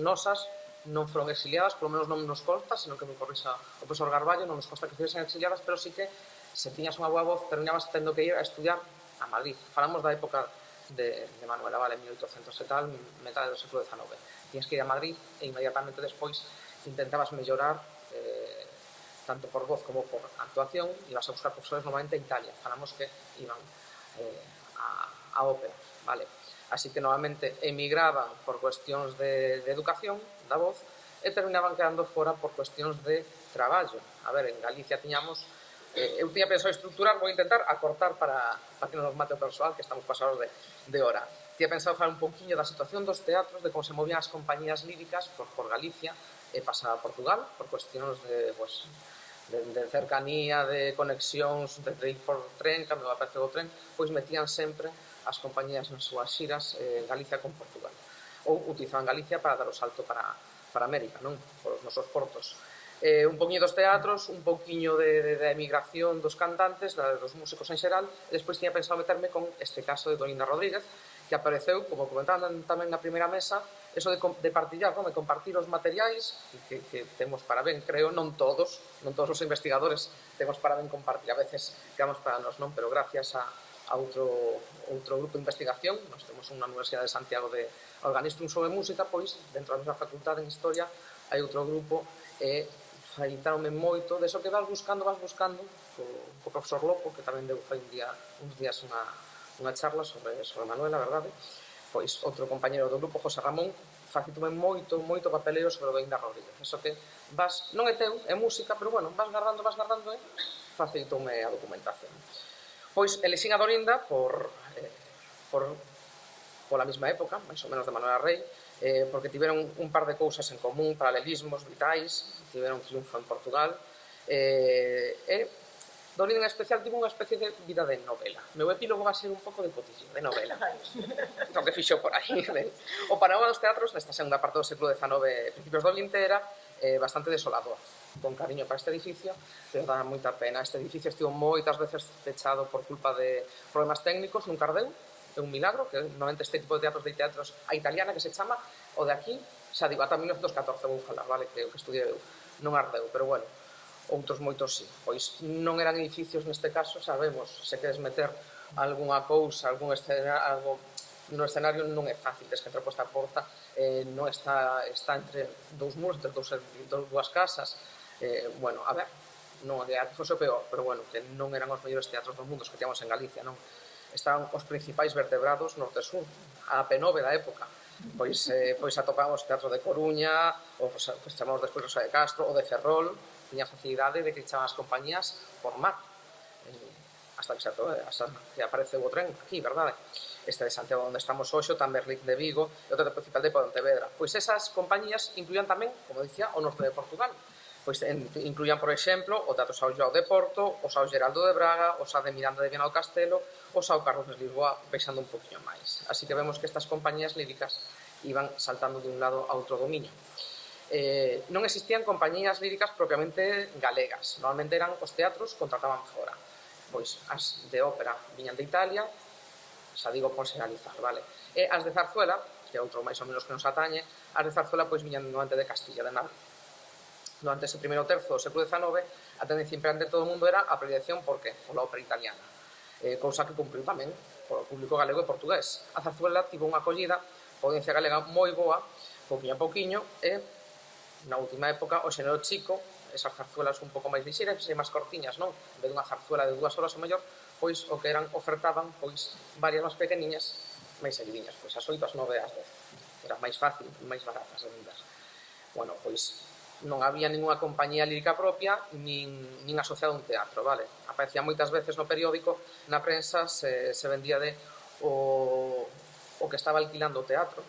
nosas non foron exiliadas, polo menos non nos consta, senón que me corrixa o profesor Garballo, non nos consta que estivesen exiliadas, pero sí que se tiñas unha boa voz, terminabas tendo que ir a estudiar a Madrid. Falamos da época de Manuela, vale, 1800 e tal, metade do século XIX. Tiñas que ir a Madrid e inmediatamente despois intentabas mellorar tanto por voz como por actuación, ibas a buscar profesores normalmente en Italia. Falamos que iban a ópera, vale? Así que normalmente emigraban por cuestións de educación da voz e terminaban quedando fora por cuestións de traballo. A ver, en Galicia tiñamos... eu tiña pensado estructurar, vou intentar acortar para que non nos mate o persoal, que estamos pasados de hora. Tiña pensado falar un pouquinho da situación dos teatros, de como se movían as compañías líricas por Galicia e pasaba a Portugal, por cuestións de cercanía, de conexións, de ir por tren, cando apareceu o tren, pois metían sempre as compañías nas súas xiras Galicia con Portugal. Ou utilizaban Galicia para dar o salto para América, non? Por os nosos portos. Un poquinho dos teatros, un poquinho da emigración dos cantantes, dos músicos en xeral, e despois tiña pensado meterme con este caso de Dorinda Rodríguez, que apareceu, como comentaban tamén na primeira mesa, eso de partillar, de compartir os materiais, que temos para ben, creo, non todos os investigadores temos para ben compartir, a veces quedamos para nós, non? Pero gracias a outro grupo de investigación, nós temos unha Universidade de Santiago de Organistrum sobre música, pois, dentro da mesma facultade en Historia, hai outro grupo e facilitaronme moito deso que vas buscando co profesor Lopo, que tamén deu fai uns días unha charla sobre Manuela, verdade? Pois outro compañero do grupo, José Ramón, facilitoume moito papeleo sobre o Dorinda Rodríguez. Eso que vas, non é teu, é música, pero bueno, vas guardando e facilitoume a documentación. Pois elixín a Dorinda pola mesma época, máis ou menos de Manuela Rei, porque tiveron un par de cousas en común, paralelismos vitais, tiveron triunfo en Portugal, e Dorinda en especial tivo unha especie de vida de novela. Meu epílogo vai ser un pouco de cotillo, de novela. O que fixo por aí. O panorama dos teatros nesta segunda parte do século XIX, principios do XX, era bastante desolador. Con cariño para este edificio, pero dá moita pena. Este edificio estivo moitas veces fechado por culpa de problemas técnicos, nunca ardeu, é un milagro, que normalmente este tipo de teatros a italiana, que se chama, o de aquí, xa digo, ata 1914 vou falar, vale, que o que estudiei eu, non ardeu, pero bueno, outros moitos sí. Pois non eran edificios neste caso, sabemos, se queres meter algunha cousa, algo no escenario non é fácil, tens que entrar por esta porta, non está entre dous muros, entre dúas casas, bueno, a ver, non é que fose o peor, pero bueno, que non eran os mellores teatros do mundo que tíamos en Galicia, non? Estaban os principais vertebrados norte-sur, a P9 da época, pois atopamos o Teatro de Coruña, o chamamos despois Rosa de Castro, o de Ferrol, tiña facilidade de que echaban as compañías por mar, hasta que apareceu o tren aquí, verdade? Este de Santiago onde estamos hoxe, o Tamberlic de Vigo e o Teatro Principal de Pontevedra. Pois esas compañías incluían tamén, como dicía, o norte de Portugal. Pois incluían, por exemplo, o Teatro São João de Porto, o São Geraldo de Braga, o Sá de Miranda de Viana do Castelo, o São Carlos de Lisboa, baixando un poquinho máis. Así que vemos que estas compañías líricas iban saltando de un lado a outro dominio. Non existían compañías líricas propiamente galegas. Normalmente eran os teatros contrataban fora. Pois as de ópera viñan de Italia, xa digo por xeneralizar, vale? E as de zarzuela, que é outro máis ou menos que nos atañe, as de zarzuela pois viñan normalmente de Castilla, de Madrid. Durante ese primeiro terzo do século XIX, a tendencia imperante de todo o mundo era a predilección por qué? Pola ópera italiana. Cousa que cumpriu tamén polo público galego e portugués. A zarzuela tivo unha acollida, a audiencia galega moi boa, pouquiño a pouquiño, e na última época o xénero chico, esas zarzuelas un pouco máis lixeiras e máis cortiñas, non? En vez dunha zarzuela de 2 horas ou mellor, pois o que eran ofertaban, pois varias máis pequeniñas, máis seguidiñas, pois as 8, as 9, as 10. Era máis fácil, máis baratas de vendas. Bueno, pois non había ninguna compañía lírica propia nin asociada a un teatro, vale? Aparecía moitas veces no periódico, na prensa se vendía de o que estaba alquilando o teatro,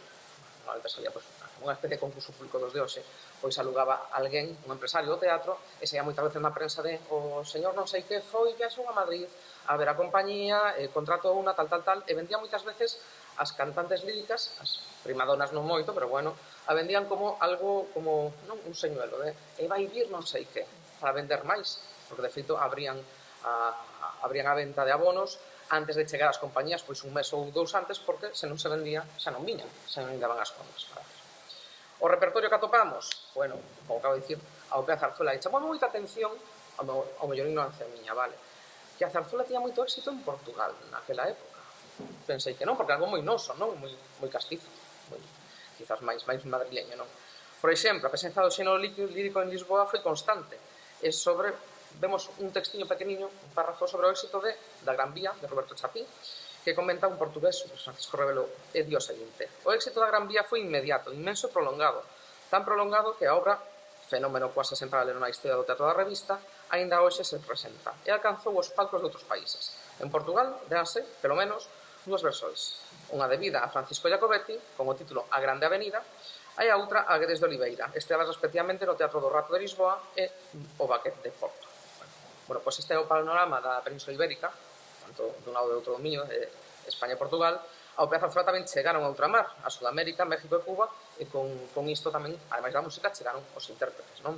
normalmente salía pois unha especie de concurso público dos de hoxe, pois alugaba alguén, un empresario do teatro, e saía moitas veces na prensa de o señor non sei que foi, viaxou a Madrid a ver a compañía, contratou unha, tal, e vendía moitas veces as cantantes líricas, as primadonas non moito, pero bueno, a vendían como algo, como non un señuelo, e vai vir non sei que, para vender máis, porque de feito abrían a venta de abonos antes de chegar ás compañías, pois un mes ou dous antes, porque se non se vendía, xa non viñan, xa non daban as contas para ver. O repertorio que atopamos, bueno, como acabo de dicir, a Ópera Zarzuela, e chamou moita atención, ao mellor ignorancia miña, vale, que a zarzuela tiña moito éxito en Portugal naquela época. Pensei que non, porque algo moi noso, non? Moi castizo, quizás máis madrileño, non? Por exemplo, a presenza do xénero lírico en Lisboa foi constante, e vemos un textiño pequeniño, un párrafo sobre o éxito da Gran Vía, de Roberto Chapí, que comenta un portugués, Francisco Rebelo, e di o seguinte: o éxito da Gran Vía foi inmediato, inmenso e prolongado, tan prolongado que a obra, fenómeno quase sen paralelo na historia do teatro da revista, aínda hoxe se presenta e alcanzou os palcos de outros países. En Portugal, véanse, pelo menos, dúas versións, unha debida a Francisco Jacobetti, con o título A Grande Avenida, e a outra a Guedes de Oliveira, estreadas respectivamente no Teatro do Rato de Lisboa e o Baquet de Porto. Bueno, pois este é o panorama da Península Ibérica, tanto dun lado de outro dominio, de España e Portugal. A Ópera Zarzuela tamén chegaron a ultramar, a Sudamérica, México e Cuba, e con isto tamén, ademais da música, chegaron os intérpretes, non?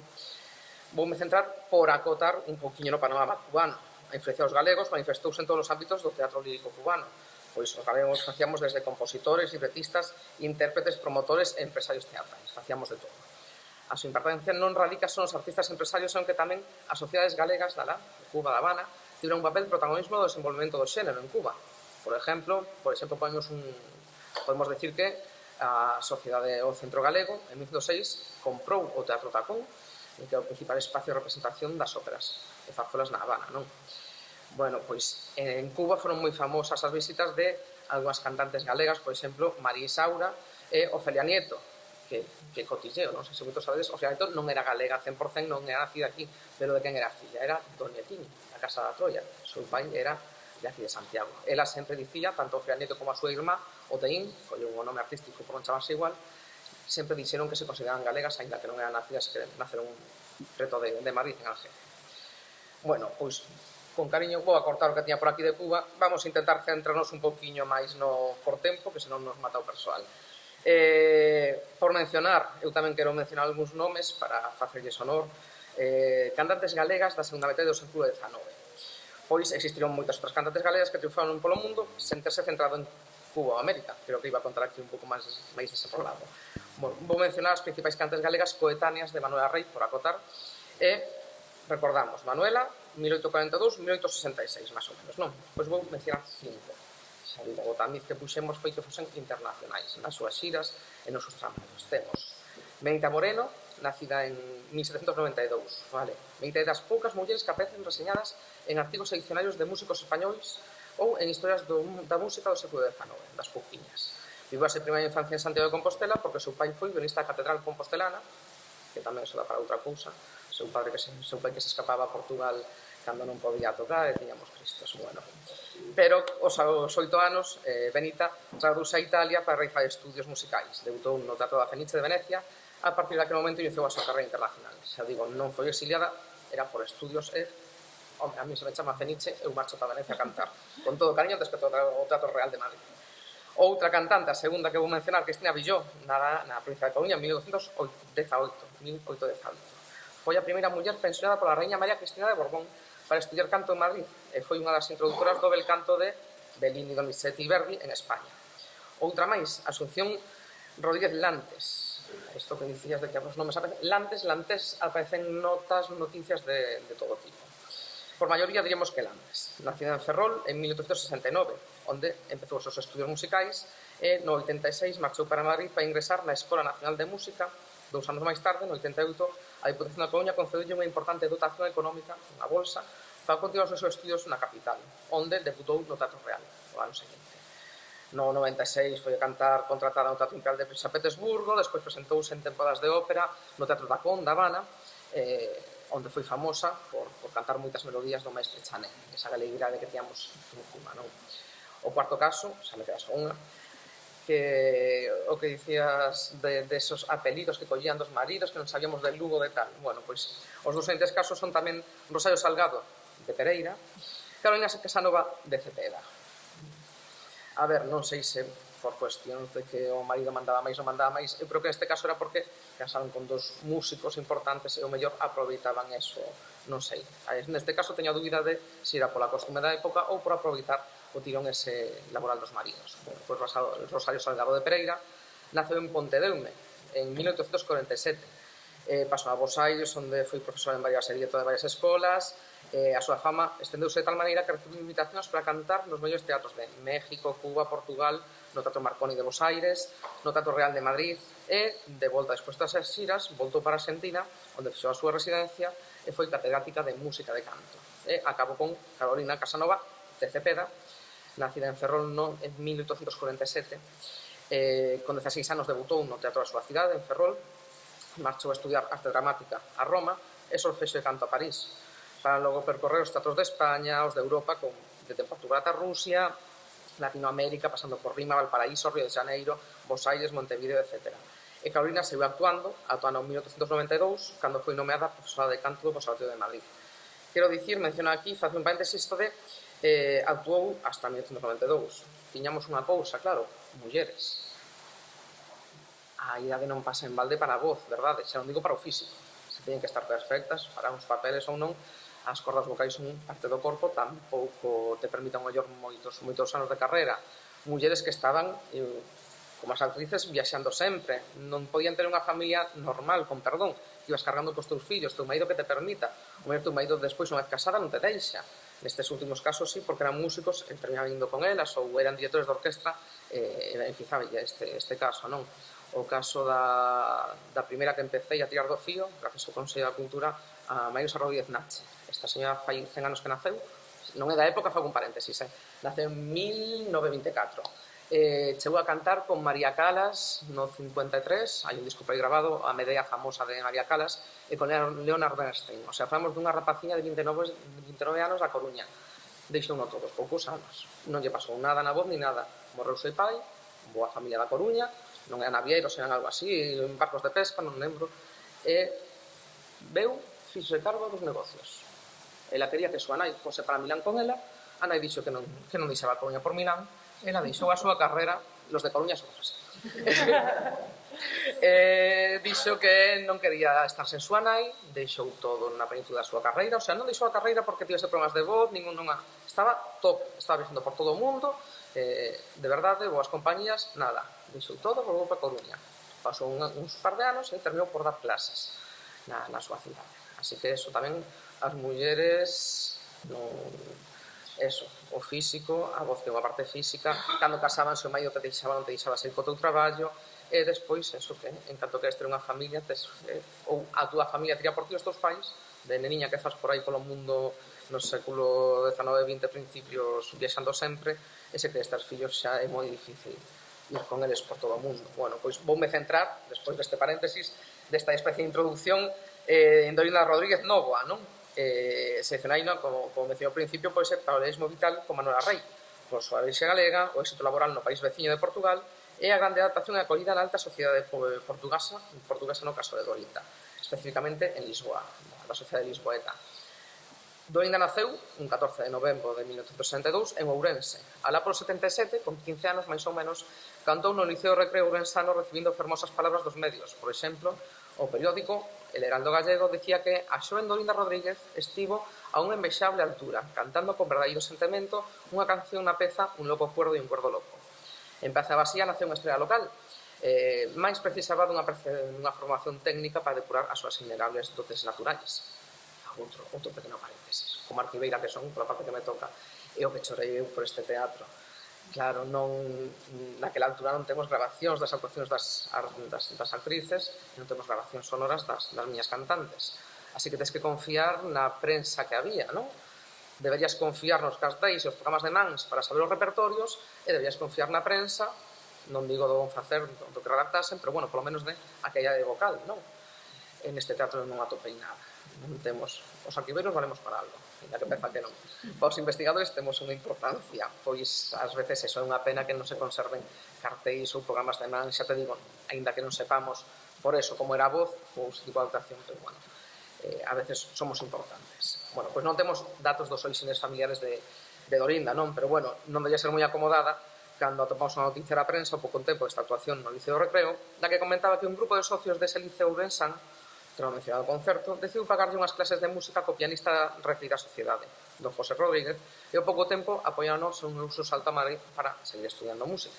Voume centrar por acotar un poquinho no panorama cubano. A influencia dos galegos manifestouse en todos os ámbitos do teatro lírico cubano. Pois os galegos facíamos desde compositores, libretistas, intérpretes, promotores e empresarios teatrales. Facíamos de todo. A súa importancia non radica son os artistas empresarios, senón que tamén as sociedades galegas de Cuba, da Habana, tiveron un papel de protagonismo do desenvolvemento do xénero en Cuba. Por exemplo, podemos decir que a Sociedade o Centro Galego, en 1906, comprou o Teatro Tacón, que é o principal espacio de representación das óperas e zarzuelas na Habana, non? Bueno, pois en Cuba foron moi famosas as visitas de algunhas cantantes galegas, por exemplo, María Isaura e Ofelia Nieto, que cotilleo, non sei se moitos sabedes, Ofelia Nieto non era galega 100%, non era nacida aquí, pero de quen era filla? Era Doña Tiño, da Casa da Troia. O seu pai era de aquí de Santiago. Ela sempre dicía, tanto Ofelia Nieto como a súa irmá, Oteín, colleu un nome artístico por non chamarse igual, sempre dixeron que se consideraban galegas, aínda que non eran nacidas, que naceron preto de Madrid, en Algeciras. Bueno, pois, con cariño vou a cortar o que tiña por aquí de Cuba, vamos a intentar centrarnos un poquinho máis por tempo, que senón nos mata o persoal. Por mencionar, eu tamén quero mencionar algúns nomes para facerlles honor, cantantes galegas da segunda metade do século XIX. Pois existiron moitas outras cantantes galegas que triunfaron polo mundo sen terse centrado en Cuba ou América, pero que iba a contar aquí un pouco máis desenrolado. Vou mencionar as principais cantantes galegas coetáneas de Manuela Rey, por acotar, e recordamos, Manuela, 1842-1866, máis ou menos, non? Pois vou mencionar 5. Xa digo, o tamiz que puxemos foi que fosen internacionais, nas súas xiras e nos seus traballos. Temos Benita Moreno, nacida en 1792, vale? Benita é das poucas mulleres que aparecen reseñadas en artigos e diccionarios de músicos españois ou en historias da música do século XIX, das pouquiñas. Viviu a súa primeira infancia en Santiago de Compostela porque o seu pai foi violinista da Catedral Compostelana, que tamén se dá para outra cousa, seu pai que se escapaba a Portugal cando non podía tocar e tiñamos Cristos, bueno. Pero aos 8 anos, Benita traduce a Italia para realizar estudios musicais. Debutou no Teatro da Fenice de Venecia, a partir daquele momento iniciou a súa carreira internacional. Xa digo, non foi exiliada, era por estudios e, a mí se me chama Fenice, eu marcho para Venecia a cantar. Con todo cariño, respecto ao Teatro Real de Madrid. Outra cantante, a segunda que vou mencionar, Cristina Villó, na provincia de Coruña, en 1818. Foi a primeira muller pensionada pola Raíña María Cristina de Borbón para estudiar canto en Madrid e foi unha das introductoras do bel canto de Bellini, Donizetti e Verdi en España. Outra máis, Asunción Rodríguez Lantes. Isto que dicías de que os nomes aparecen. Lantes aparecen noticias de todo tipo. Por maioría diríamos que Lantes. Nacida en Ferrol en 1869, onde empezou os seus estudios musicais e no 86 marchou para Madrid para ingresar na Escola Nacional de Música. 2 anos máis tarde, no 88, a Diputación da Coruña concedeulle unha importante dotación económica, unha bolsa, para continuar os seus estudios na capital, onde debutou no Teatro Real, no ano seguinte. No 96 foi a cantar contratada no Teatro Imperial de San Petersburgo, despois presentouse en temporadas de ópera no Teatro Tacón, da Habana, onde foi famosa por cantar moitas melodías do maestre Chané, esa galeguidade que tíamos en Cuba, non? O cuarto caso, xa me queda só unha, que o que dicías de esos apelidos que collían dos maridos, que non sabíamos del Lugo de tal. Bueno, pois os dous seguintes casos son tamén Rosario Salgado de Pereira, Carolina Casanova de Cepeda. A ver, non sei se por cuestións de que o marido mandaba máis ou mandaba máis, eu creo que neste caso era porque casaron con dos músicos importantes e o mellor aproveitaban eso, non sei. Neste caso teño a dúbida de se era pola costume da época ou por aproveitar o tirón ese laboral dos maridos. Bueno, pois Rosario Salgado de Pereira naceu en Pontedeume en 1847. Pasou a Bos Aires, onde foi profesor en varias de varias escolas. A súa fama estendeuse de tal maneira que recibiu invitacións para cantar nos mellores teatros de México, Cuba, Portugal, no Teatro Marconi de Bos Aires, no Teatro Real de Madrid e, de volta despois das xiras, voltou para Argentina, onde fixou a súa residencia e foi catedrática de música de canto. E acabou con Carolina Casanova de Cepeda, nacida en Ferrol en 1847. Con 16 anos debutou no teatro da súa cidade, en Ferrol, marchou a estudiar arte dramática a Roma e solfexo e canto a París, para logo percorrer os teatros de España, os de Europa, desde Portugal ata Rusia, Latinoamérica, pasando por Lima, Valparaíso, Río de Janeiro, Bos Aires, Montevideo, etc. E Carolina seguiu actuando ata o ano 1892, cando foi nomeada profesora de canto do Conservatorio de Madrid. Quero dicir, menciono aquí, facer un paréntesis isto de actuou hasta 1992. Tiñamos unha cousa, claro, mulleres. A idade non pasa en balde para a voz, verdade? Xa non digo para o físico. Se teñen que estar perfectas para uns papeles ou non, as cordas vocais son parte do corpo, tampouco te permitan mellor moitos anos de carreira. Mulleres que estaban, como as actrices, viaxando sempre. Non podían ter unha familia normal, con perdón. Ibas cargando cos teus fillos, teu marido que te permita. O teu marido despois, unha vez casada, non te deixa. Nestes últimos casos, sí, porque eran músicos, terminaban indo con elas, ou eran directores de orquestra, quizá este caso, non? O caso da primeira que empecé a tirar do fío, gracias ao Consello da Cultura, a María Rodríguez Nache. Esta señora fai 100 anos que naceu, non é da época, fago un paréntesis, naceu en 1924. Chegou a cantar con María Calas no 53, hai un disco por aí grabado, a Medea famosa de María Calas, e con Leonard Bernstein. O sea, falamos dunha rapaciña de 29 anos da Coruña. Deixou no todos poucos anos. Non lle pasou nada na voz ni nada. Morreu seu pai, boa familia da Coruña, non eran navieiros, eran algo así, en barcos de pesca, non lembro. E veu, fixo cargo dos negocios. Ela quería que súa nai fose para Milán con ela, a nai dixo que non deixaba a Coruña por Milán, ela deixou a súa carreira, los de Coruña son así. Dixo que non quería estar sen súa nai, deixou todo na península da súa carreira, o sea, non deixou a carreira porque tivese problemas de voz, estaba top, estaba viajando por todo o mundo, de verdade, boas compañías, nada, deixou todo, volveu para Coruña. Pasou uns par de anos e terminou por dar clases na súa cidade. Así que eso tamén, as mulleres, eso, o físico, a voz que é unha parte física, cando casaban, se o marido te deixaba, non te deixaba sair co teu traballo, e despois, eso, que en canto queres ter unha familia, ou a túa familia tira por ti os teus pais, de neniña que faz por aí polo mundo no século XIX e XX principios viaxando sempre, e se queres ter fillos xa é moi difícil ir con eles por todo o mundo. Bueno, pois voume centrar, despois deste paréntesis, desta especie de introducción en Dorina Rodríguez Novoa, non? Seleccionai, como mencionou ao principio, pode ser para o leísmo vital con Manuela Rei, por súa orixe galega, o éxito laboral no país veciño de Portugal e a grande adaptación e acolhida na alta sociedade portuguesa no caso de Dorinda, especificamente en Lisboa, da sociedade lisboeta. Dorinda naceu un 14 de novembro de 1962 en Ourense. Alá polo 77, con 15 anos máis ou menos, cantou no Liceo Recreo Ourensano recibindo fermosas palabras dos medios. Por exemplo, o periódico El Heraldo Gallego decía que a xoven Dorinda Rodríguez estivo a unha envexable altura, cantando con verdadeiro sentimento unha canción na peza Un loco cuerdo e un cuerdo loco. En Praza da Basía naceu unha estrela local, máis precisaba dunha formación técnica para depurar as súas innerables dotes naturales. Outro pequeno paréntesis, como arquiveira que son, pola parte que me toca, e o que chorei eu por este teatro. Claro, naquela altura non temos grabacións das actuacións das actrices, non temos grabacións sonoras das miñas cantantes. Así que tens que confiar na prensa que había, non? Deberías confiar nos cartéis e os programas de mans para saber os repertorios e deberías confiar na prensa, non digo do facer do que redactasen, pero, bueno, polo menos de aquella de vocal, non? En este teatro non atopei nada. Non temos, os arquiveiros valemos para algo. ainda que peza que non. Para os investigadores temos unha importancia, pois ás veces eso é unha pena que non se conserven cartéis ou programas de man, xa te digo, ainda que non sepamos por eso como era a voz ou ese tipo de adaptación, pero bueno, a veces somos importantes. Bueno, pois non temos datos dos orígenes familiares de Dorinda, non? Pero bueno, non debe ser moi acomodada cando atopamos unha noticia da prensa, pouco tempo desta actuación no Liceo do Recreo, da que comentaba que un grupo de socios dese liceo ourensán, tras o mencionado concerto, decidiu pagarlle unhas clases de música co pianista da referida sociedade, don José Rodríguez, e ao pouco tempo apoiáronos en un salto a Madrid para seguir estudiando música.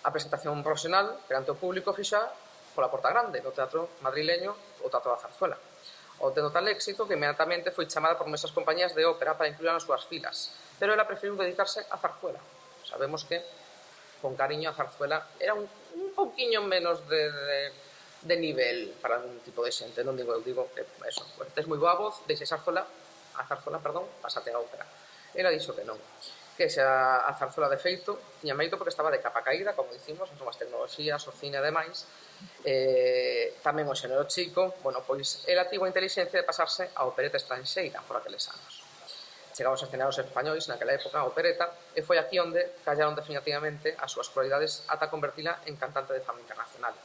A presentación profesional perante o público fixa pola Porta Grande do teatro madrileño o Teatro da Zarzuela. Obtendo tal éxito que inmediatamente foi chamada por mesas compañías de ópera para incluir nas súas filas, pero ela preferiu dedicarse á zarzuela. Sabemos que, con cariño, a zarzuela era un pouquiño menos de nivel para un tipo de xente, non digo, eu digo que eso, pues, tes moi boa voz, deixes a zarzuela, pásate a ópera. Ela dixo que non, que xa a zarzuela de feito tiña mérito porque estaba de capa caída, como dicimos, as novas tecnoloxías, o cine e demais, tamén o xénero chico, bueno, pois ela tivo a inteligencia de pasarse a opereta estranxeira por aqueles anos. Chegaron os escenarios españois naquela época a opereta e foi aquí onde callaron definitivamente as súas cualidades ata convertila en cantante de fama internacional.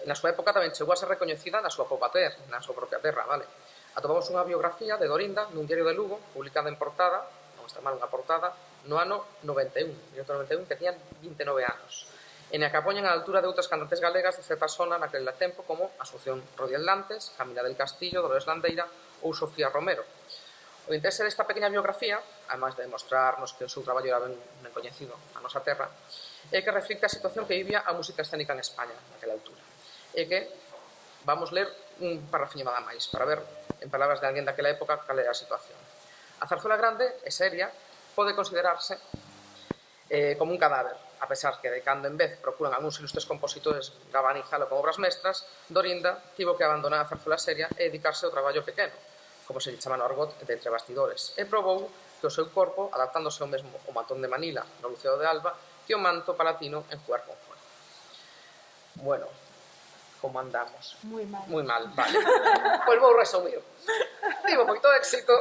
Na súa época tamén chegou a ser recoñecida na súa propia terra, vale? Atopamos unha biografía de Dorinda nun diario de Lugo, publicada en portada, non está mal unha portada, no ano 91, que tiñan 29 anos, e na que apoñan a altura de outras cantantes galegas de certa zona naquele tempo como Asunción Rodiel Lantes, Camila del Castillo, Dolores Landeira ou Sofía Romero. O interese desta pequena biografía, además de demostrarnos que o seu traballo era ben coñecido na nosa terra, é que reflicte a situación que vivía a música escénica en España naquela altura. E que vamos ler un parrafiño nada máis para ver, en palabras de alguén daquela época, cal era a situación. A zarzuela grande e seria pode considerarse como un cadáver, a pesar que de cando en vez procuran algúns ilustres compositores gabanizalo como obras mestras, Dorinda tivo que abandonar a zarzuela seria e dedicarse ao traballo pequeno, como se lle chama no argot de entre bastidores, e probou que o seu corpo, adaptándose ao mesmo o mantón de Manila no Luceo de Alba, que o manto palatino en Jugar con Fuego. Bueno, como andamos? Moi mal. Moi mal, vale. Pois vou resumir. Tivo moito éxito,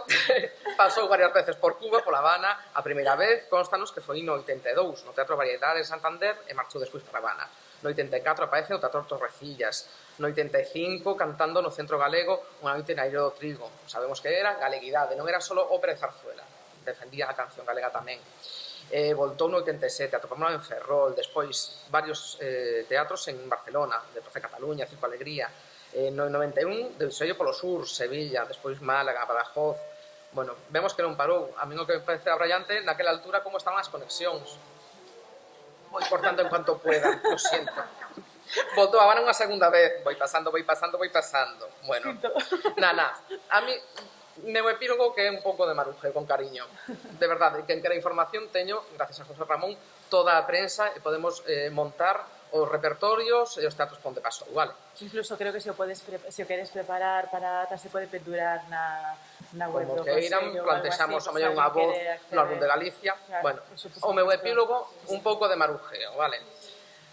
pasou varias veces por Cuba, pola Habana, a primeira vez constanos que foi no 82, no Teatro Variedade de Santander, e marchou despois para Habana. No 84 aparece no Teatro Torrecillas. No 85, cantando no Centro Galego unha noite na Ilha do Trigo. Sabemos que era galeguidade, non era só ópera e zarzuela. Defendía a canción galega tamén. Voltou no 87, atopámola en Ferrol, despois varios teatros en Barcelona, de Profe Cataluña, Circo Alegría. No 91, de Sello polo Sur, Sevilla, despois Málaga, Badajoz. Bueno, vemos que non parou. A mí o que me parece abrallante, naquela altura, como estaban as conexións. Voy cortando en cuanto pueda, lo siento. Voltou a Habana unha segunda vez, voy pasando. Bueno, nada, a mí meu epílogo que é un pouco de maruje, con cariño. De verdade, que en que a información teño, gracias a José Ramón, toda a prensa e podemos montar os repertorios e os teatros ponte pasou, vale? Incluso creo que se o queres preparar para se pode pendurar na web do Como que irán, plantexamos o mellor unha voz no álbum de Galicia. Claro, bueno, o meu epílogo un pouco de marujeo, vale?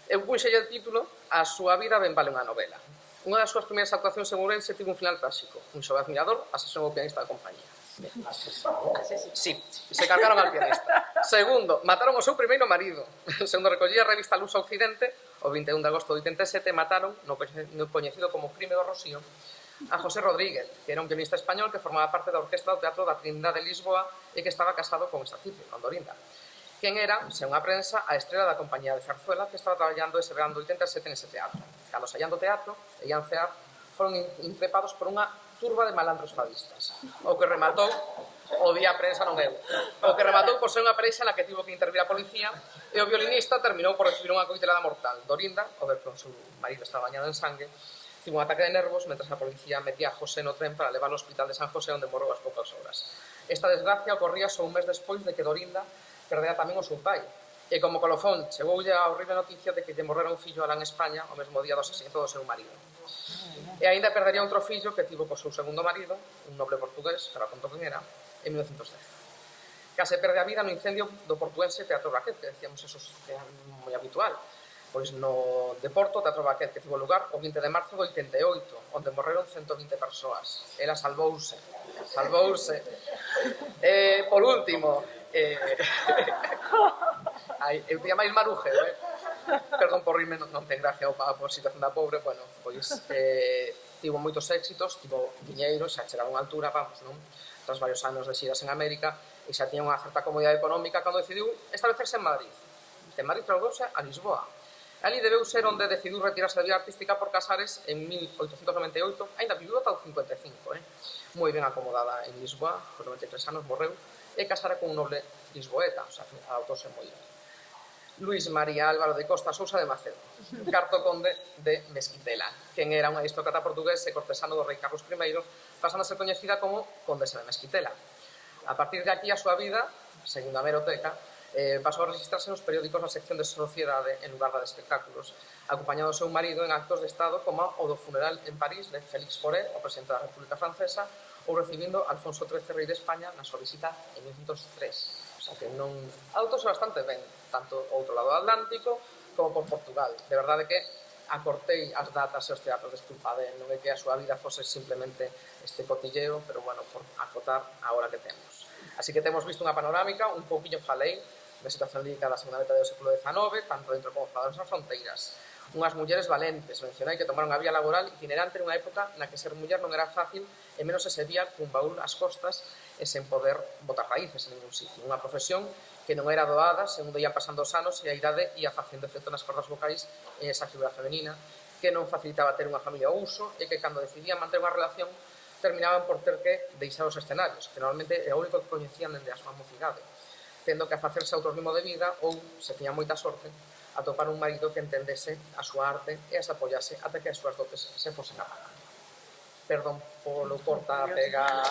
Eu puxelle o título A súa vida ben vale unha novela. Unha das súas primeiras actuacións en Ourense tivo un final tráxico. Un xogo admirador asesinou o pianista da compañía. Sí, se cargaron al pianista. Segundo, mataron o seu primeiro marido. Segundo recollía a revista Luz Occidente, o 21 de agosto de 87, mataron, no coñecido como crime do Rocío, a José Rodríguez, que era un pianista español que formaba parte da orquestra do Teatro da Trindade de Lisboa e que estaba casado con esta Cicio, con Dorinda. Quen era, según a prensa, a estrela da compañía de zarzuela que estaba traballando ese verano do 87 nese teatro. Cando saían do teatro e ian cear, foron increpados por unha turba de malandros fadistas. O que rematou, o día a prensa non eu, o que rematou por ser unha parexa na que tivo que intervir a policía e o violinista terminou por recibir unha coitelada mortal. Dorinda, ao ver que o seu marido estaba bañado en sangue, tivo un ataque de nervos mentre a policía metía a José no tren para levar ao hospital de San José onde morreu ás poucas horas. Esta desgracia ocorría só un mes despois de que Dorinda perdera tamén o seu pai. E como colofón, chegoulle a horrible noticia de que lle morrera un fillo alá en España o mesmo día do asesinato do seu marido. E aínda perdería outro fillo que tivo co seu segundo marido, un noble portugués, que era conto quen era, en 1910. Case perde a vida no incendio do portuense Teatro Braquet, que decíamos eso que é moi habitual. Pois no de Porto, Teatro Braquet, que tivo lugar o 20 de marzo do 88, onde morreron 120 persoas. Ela salvouse, Salvouse. Por último, eu tiña máis maruje, perdón por rirme, non ten gracia a situación da pobre, bueno, pois tivo moitos éxitos, tivo diñeiro, xa chegaba unha altura, vamos, non? Tras varios anos de xiras en América, e xa tiña unha certa comodidade económica cando decidiu establecerse en Madrid. De Madrid trasladouse a Lisboa. Ali debeu ser onde decidiu retirarse da vida artística por Casares en 1898, ainda viviu ata o 55, moi ben acomodada en Lisboa, por 93 anos morreu, e casara con un noble lisboeta, o sea, adoptouse moi ben. Luis María Álvaro de Costa Sousa de Macedo, cuarto conde de Mesquitela, quen era un aristócrata portugués e cortesano do rei Carlos I, pasando a ser coñecida como condesa de Mesquitela. A partir de aquí a súa vida, segundo a hemeroteca, pasou a registrarse nos periódicos na sección de sociedade en lugar da de espectáculos, acompañado do seu marido en actos de Estado como o do funeral en París de Félix Fauré, o presidente da República Francesa, ou recibindo Alfonso XIII, rei de España, na súa visita en 1903. O sea que non adoptouse bastante ben, tanto o outro lado do Atlántico como por Portugal. De verdade que acortei as datas e os teatros, desculpade, non é que a súa vida fose simplemente este cotilleo, pero bueno, por acotar a hora que temos. Así que temos visto unha panorámica, un pouquiño falei da situación lírica da segunda metade do século XIX, tanto dentro como fora das fronteiras. Unhas mulleres valentes, mencionei que tomaron a vía laboral itinerante nunha época na que ser muller non era fácil e menos se vía cun baúl ás costas e sen poder botar raíces en ningún sitio. Unha profesión que non era doada, segundo ian pasando os anos e a idade ia facendo efecto nas cordas vocais e esa figura femenina, que non facilitaba ter unha familia ao uso e que cando decidían manter unha relación terminaban por ter que deixar os escenarios, que normalmente é o único que coñecían dende a súa mocidade, tendo que facerse outro ritmo de vida ou, se tiñan moita sorte, atopar un marido que entendese a súa arte e as apoyase ata que as súas dotes se fosen apagando. Perdón polo corta, pega...